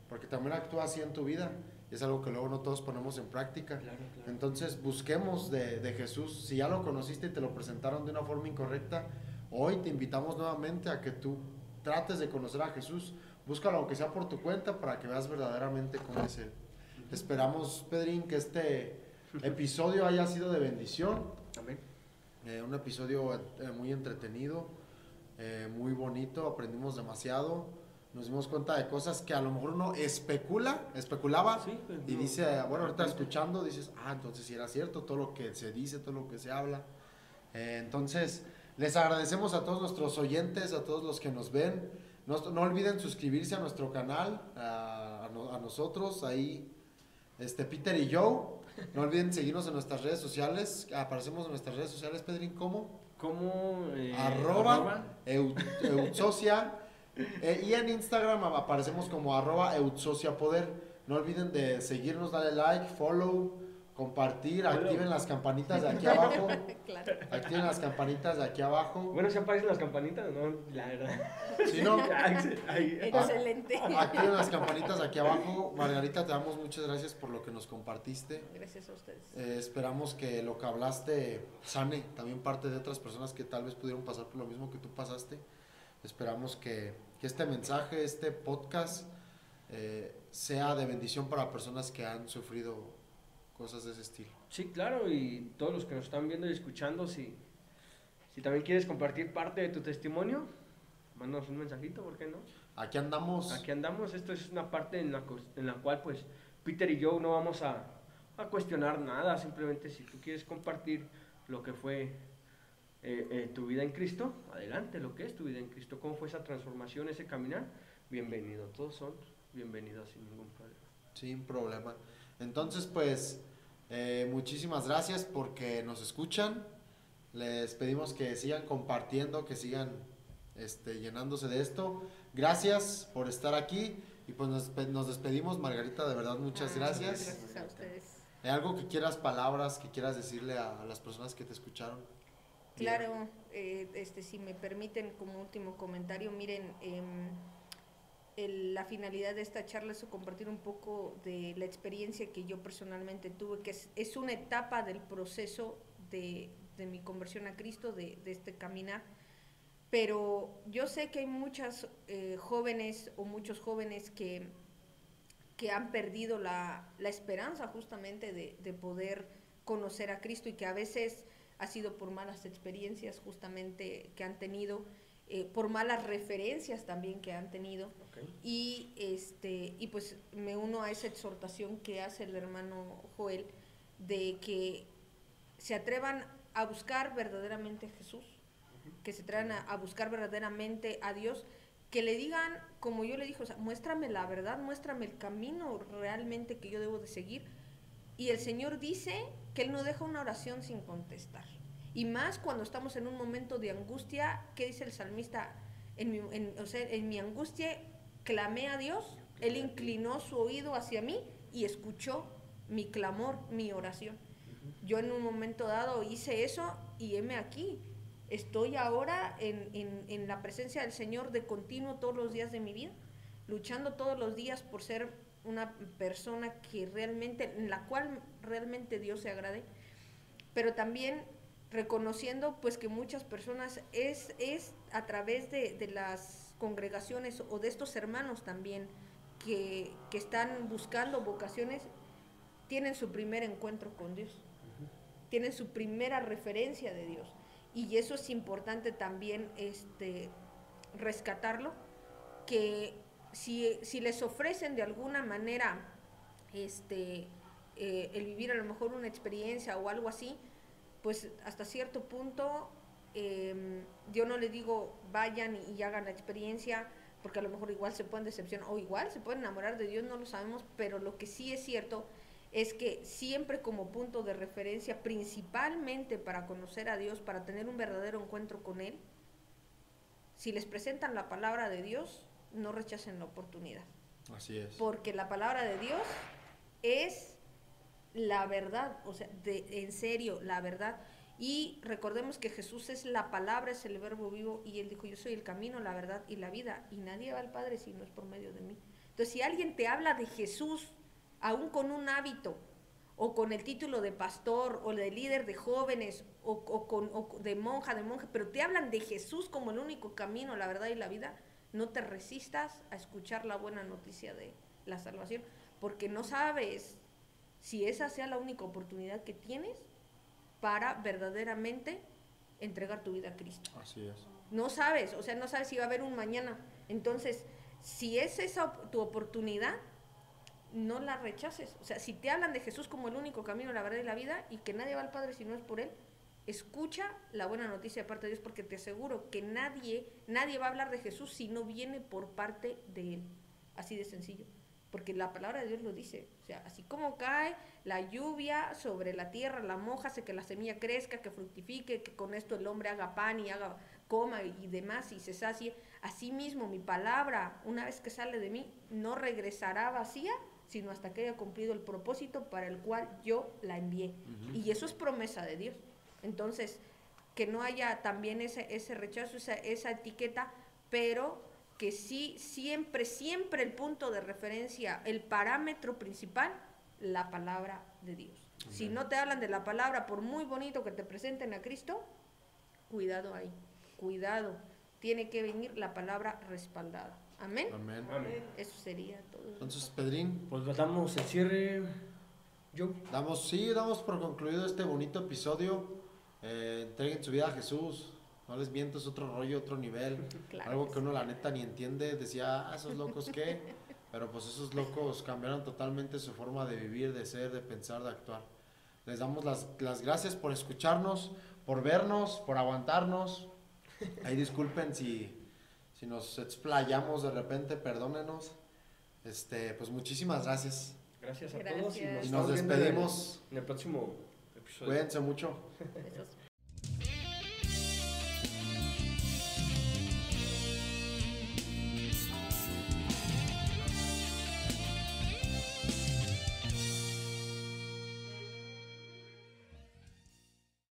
porque también actúa así en tu vida y es algo que luego no todos ponemos en práctica. Claro. Entonces busquemos de Jesús. Si ya lo conociste y te lo presentaron de una forma incorrecta, hoy te invitamos nuevamente a que tú trates de conocer a Jesús. Búscalo aunque sea por tu cuenta para que veas verdaderamente cómo es Él. Esperamos, Pedrín, que este episodio haya sido de bendición. Amén. Un episodio muy entretenido, muy bonito, aprendimos demasiado. Nos dimos cuenta de cosas que a lo mejor uno especulaba, Sí, pues, y no, dice, bueno, ahorita escuchando dices, entonces sí era cierto todo lo que se dice, todo lo que se habla. Entonces, les agradecemos a todos nuestros oyentes, a todos los que nos ven. No olviden suscribirse a nuestro canal, a nosotros, ahí, Peter y Joe. No olviden seguirnos en nuestras redes sociales. Aparecemos en nuestras redes sociales, Pedrín, ¿cómo? ¿Cómo? @Eutsocia. Y en Instagram aparecemos como @EutsociaPoder. No olviden de seguirnos, darle like, follow, compartir, activen las campanitas de aquí abajo. Claro. Activen las campanitas de aquí abajo. Bueno, ¿se aparecen las campanitas? No, la verdad. Si no, Ahí. Excelente. activen las campanitas de aquí abajo. Margarita, te damos muchas gracias por lo que nos compartiste. Gracias a ustedes. Esperamos que lo que hablaste sane también parte de otras personas que tal vez pudieron pasar por lo mismo que tú pasaste. Esperamos que este mensaje, este podcast, sea de bendición para personas que han sufrido cosas de ese estilo. Sí, claro, y todos los que nos están viendo y escuchando, si también quieres compartir parte de tu testimonio, mándanos un mensajito, ¿por qué no? Aquí andamos. Aquí andamos, esto es una parte en la cual pues Peter y yo no vamos a cuestionar nada, simplemente si tú quieres compartir lo que fue tu vida en Cristo, adelante, lo que es tu vida en Cristo, cómo fue esa transformación, ese caminar, bienvenido, todos son bienvenidos sin ningún problema. Sin problema. Entonces, pues, Muchísimas gracias porque nos escuchan. Les pedimos que sigan compartiendo, que sigan llenándose de esto. Gracias por estar aquí y pues nos despedimos. Margarita, de verdad, muchas gracias. Gracias a ustedes. ¿Hay algo que quieras, palabras que quieras decirle a las personas que te escucharon? Claro, si me permiten como último comentario, miren, la finalidad de esta charla es compartir un poco de la experiencia que yo personalmente tuve, que es una etapa del proceso de mi conversión a Cristo, de este caminar, pero yo sé que hay muchas jóvenes o muchos jóvenes que han perdido la esperanza justamente de poder conocer a Cristo y que a veces ha sido por malas experiencias justamente que han tenido, por malas referencias también que han tenido. Okay. Y pues me uno a esa exhortación que hace el hermano Joel de que se atrevan a buscar verdaderamente a Jesús, que se atrevan a buscar verdaderamente a Dios, que le digan, como yo le dije, o sea, muéstrame la verdad, muéstrame el camino realmente que yo debo de seguir. Y el Señor dice que Él no deja una oración sin contestar. Y más cuando estamos en un momento de angustia, ¿qué dice el salmista? En mi angustia clamé a Dios, Él inclinó su oído hacia mí y escuchó mi clamor, mi oración. Yo en un momento dado hice eso y heme aquí. Estoy ahora en la presencia del Señor de continuo todos los días de mi vida, luchando todos los días por ser una persona que realmente, en la cual realmente Dios se agrade, pero también reconociendo pues que muchas personas es a través de las congregaciones o de estos hermanos también que están buscando vocaciones, tienen su primer encuentro con Dios, tienen su primera referencia de Dios, y eso es importante también rescatarlo, que si les ofrecen de alguna manera el vivir a lo mejor una experiencia o algo así, pues hasta cierto punto yo no les digo vayan y hagan la experiencia, porque a lo mejor igual se pueden decepcionar o igual se pueden enamorar de Dios, no lo sabemos, pero lo que sí es cierto es que siempre como punto de referencia, principalmente para conocer a Dios, para tener un verdadero encuentro con Él, si les presentan la palabra de Dios, no rechacen la oportunidad. Así es. Porque la palabra de Dios es la verdad, o sea, en serio, la verdad. Y recordemos que Jesús es la palabra, es el verbo vivo, y Él dijo, yo soy el camino, la verdad y la vida, y nadie va al Padre si no es por medio de mí. Entonces, si alguien te habla de Jesús, aún con un hábito, o con el título de pastor, o de líder de jóvenes, o de monja, de monje, pero te hablan de Jesús como el único camino, la verdad y la vida, no te resistas a escuchar la buena noticia de la salvación, porque no sabes si esa sea la única oportunidad que tienes para verdaderamente entregar tu vida a Cristo. Así es. No sabes, o sea, no sabes si va a haber un mañana. Entonces, si es esa tu oportunidad, no la rechaces. O sea, si te hablan de Jesús como el único camino, la verdad y la vida, y que nadie va al Padre si no es por Él, escucha la buena noticia de parte de Dios, porque te aseguro que nadie va a hablar de Jesús si no viene por parte de Él. Así de sencillo. Porque la palabra de Dios lo dice. O sea, así como cae la lluvia sobre la tierra, la moja, hace que la semilla crezca, que fructifique, que con esto el hombre haga pan y coma y demás y se sacie. Así mismo mi palabra, una vez que sale de mí, no regresará vacía, sino hasta que haya cumplido el propósito para el cual yo la envié. Y eso es promesa de Dios. Entonces, que no haya también ese rechazo, esa etiqueta, pero que sí, siempre el punto de referencia, el parámetro principal, la palabra de Dios. Amén. Si no te hablan de la palabra, por muy bonito que te presenten a Cristo, cuidado ahí, cuidado. Tiene que venir la palabra respaldada. Amén. Amén. Amén. Eso sería todo. Entonces, Pedrín, Pues damos el cierre. Yo. damos por concluido este bonito episodio. Entreguen su vida a Jesús. No les miento, es otro rollo, otro nivel. Claro algo que que uno la neta ni entiende. Decía, esos locos qué. Pero pues esos locos cambiaron totalmente su forma de vivir, de ser, de pensar, de actuar. Les damos las gracias por escucharnos, por vernos, por aguantarnos. Ahí disculpen si nos explayamos de repente, perdónenos. Pues muchísimas gracias. Gracias a Gracias. todos y Y nos estamos viendo despedimos. en el próximo episodio. Cuídense mucho. Besos.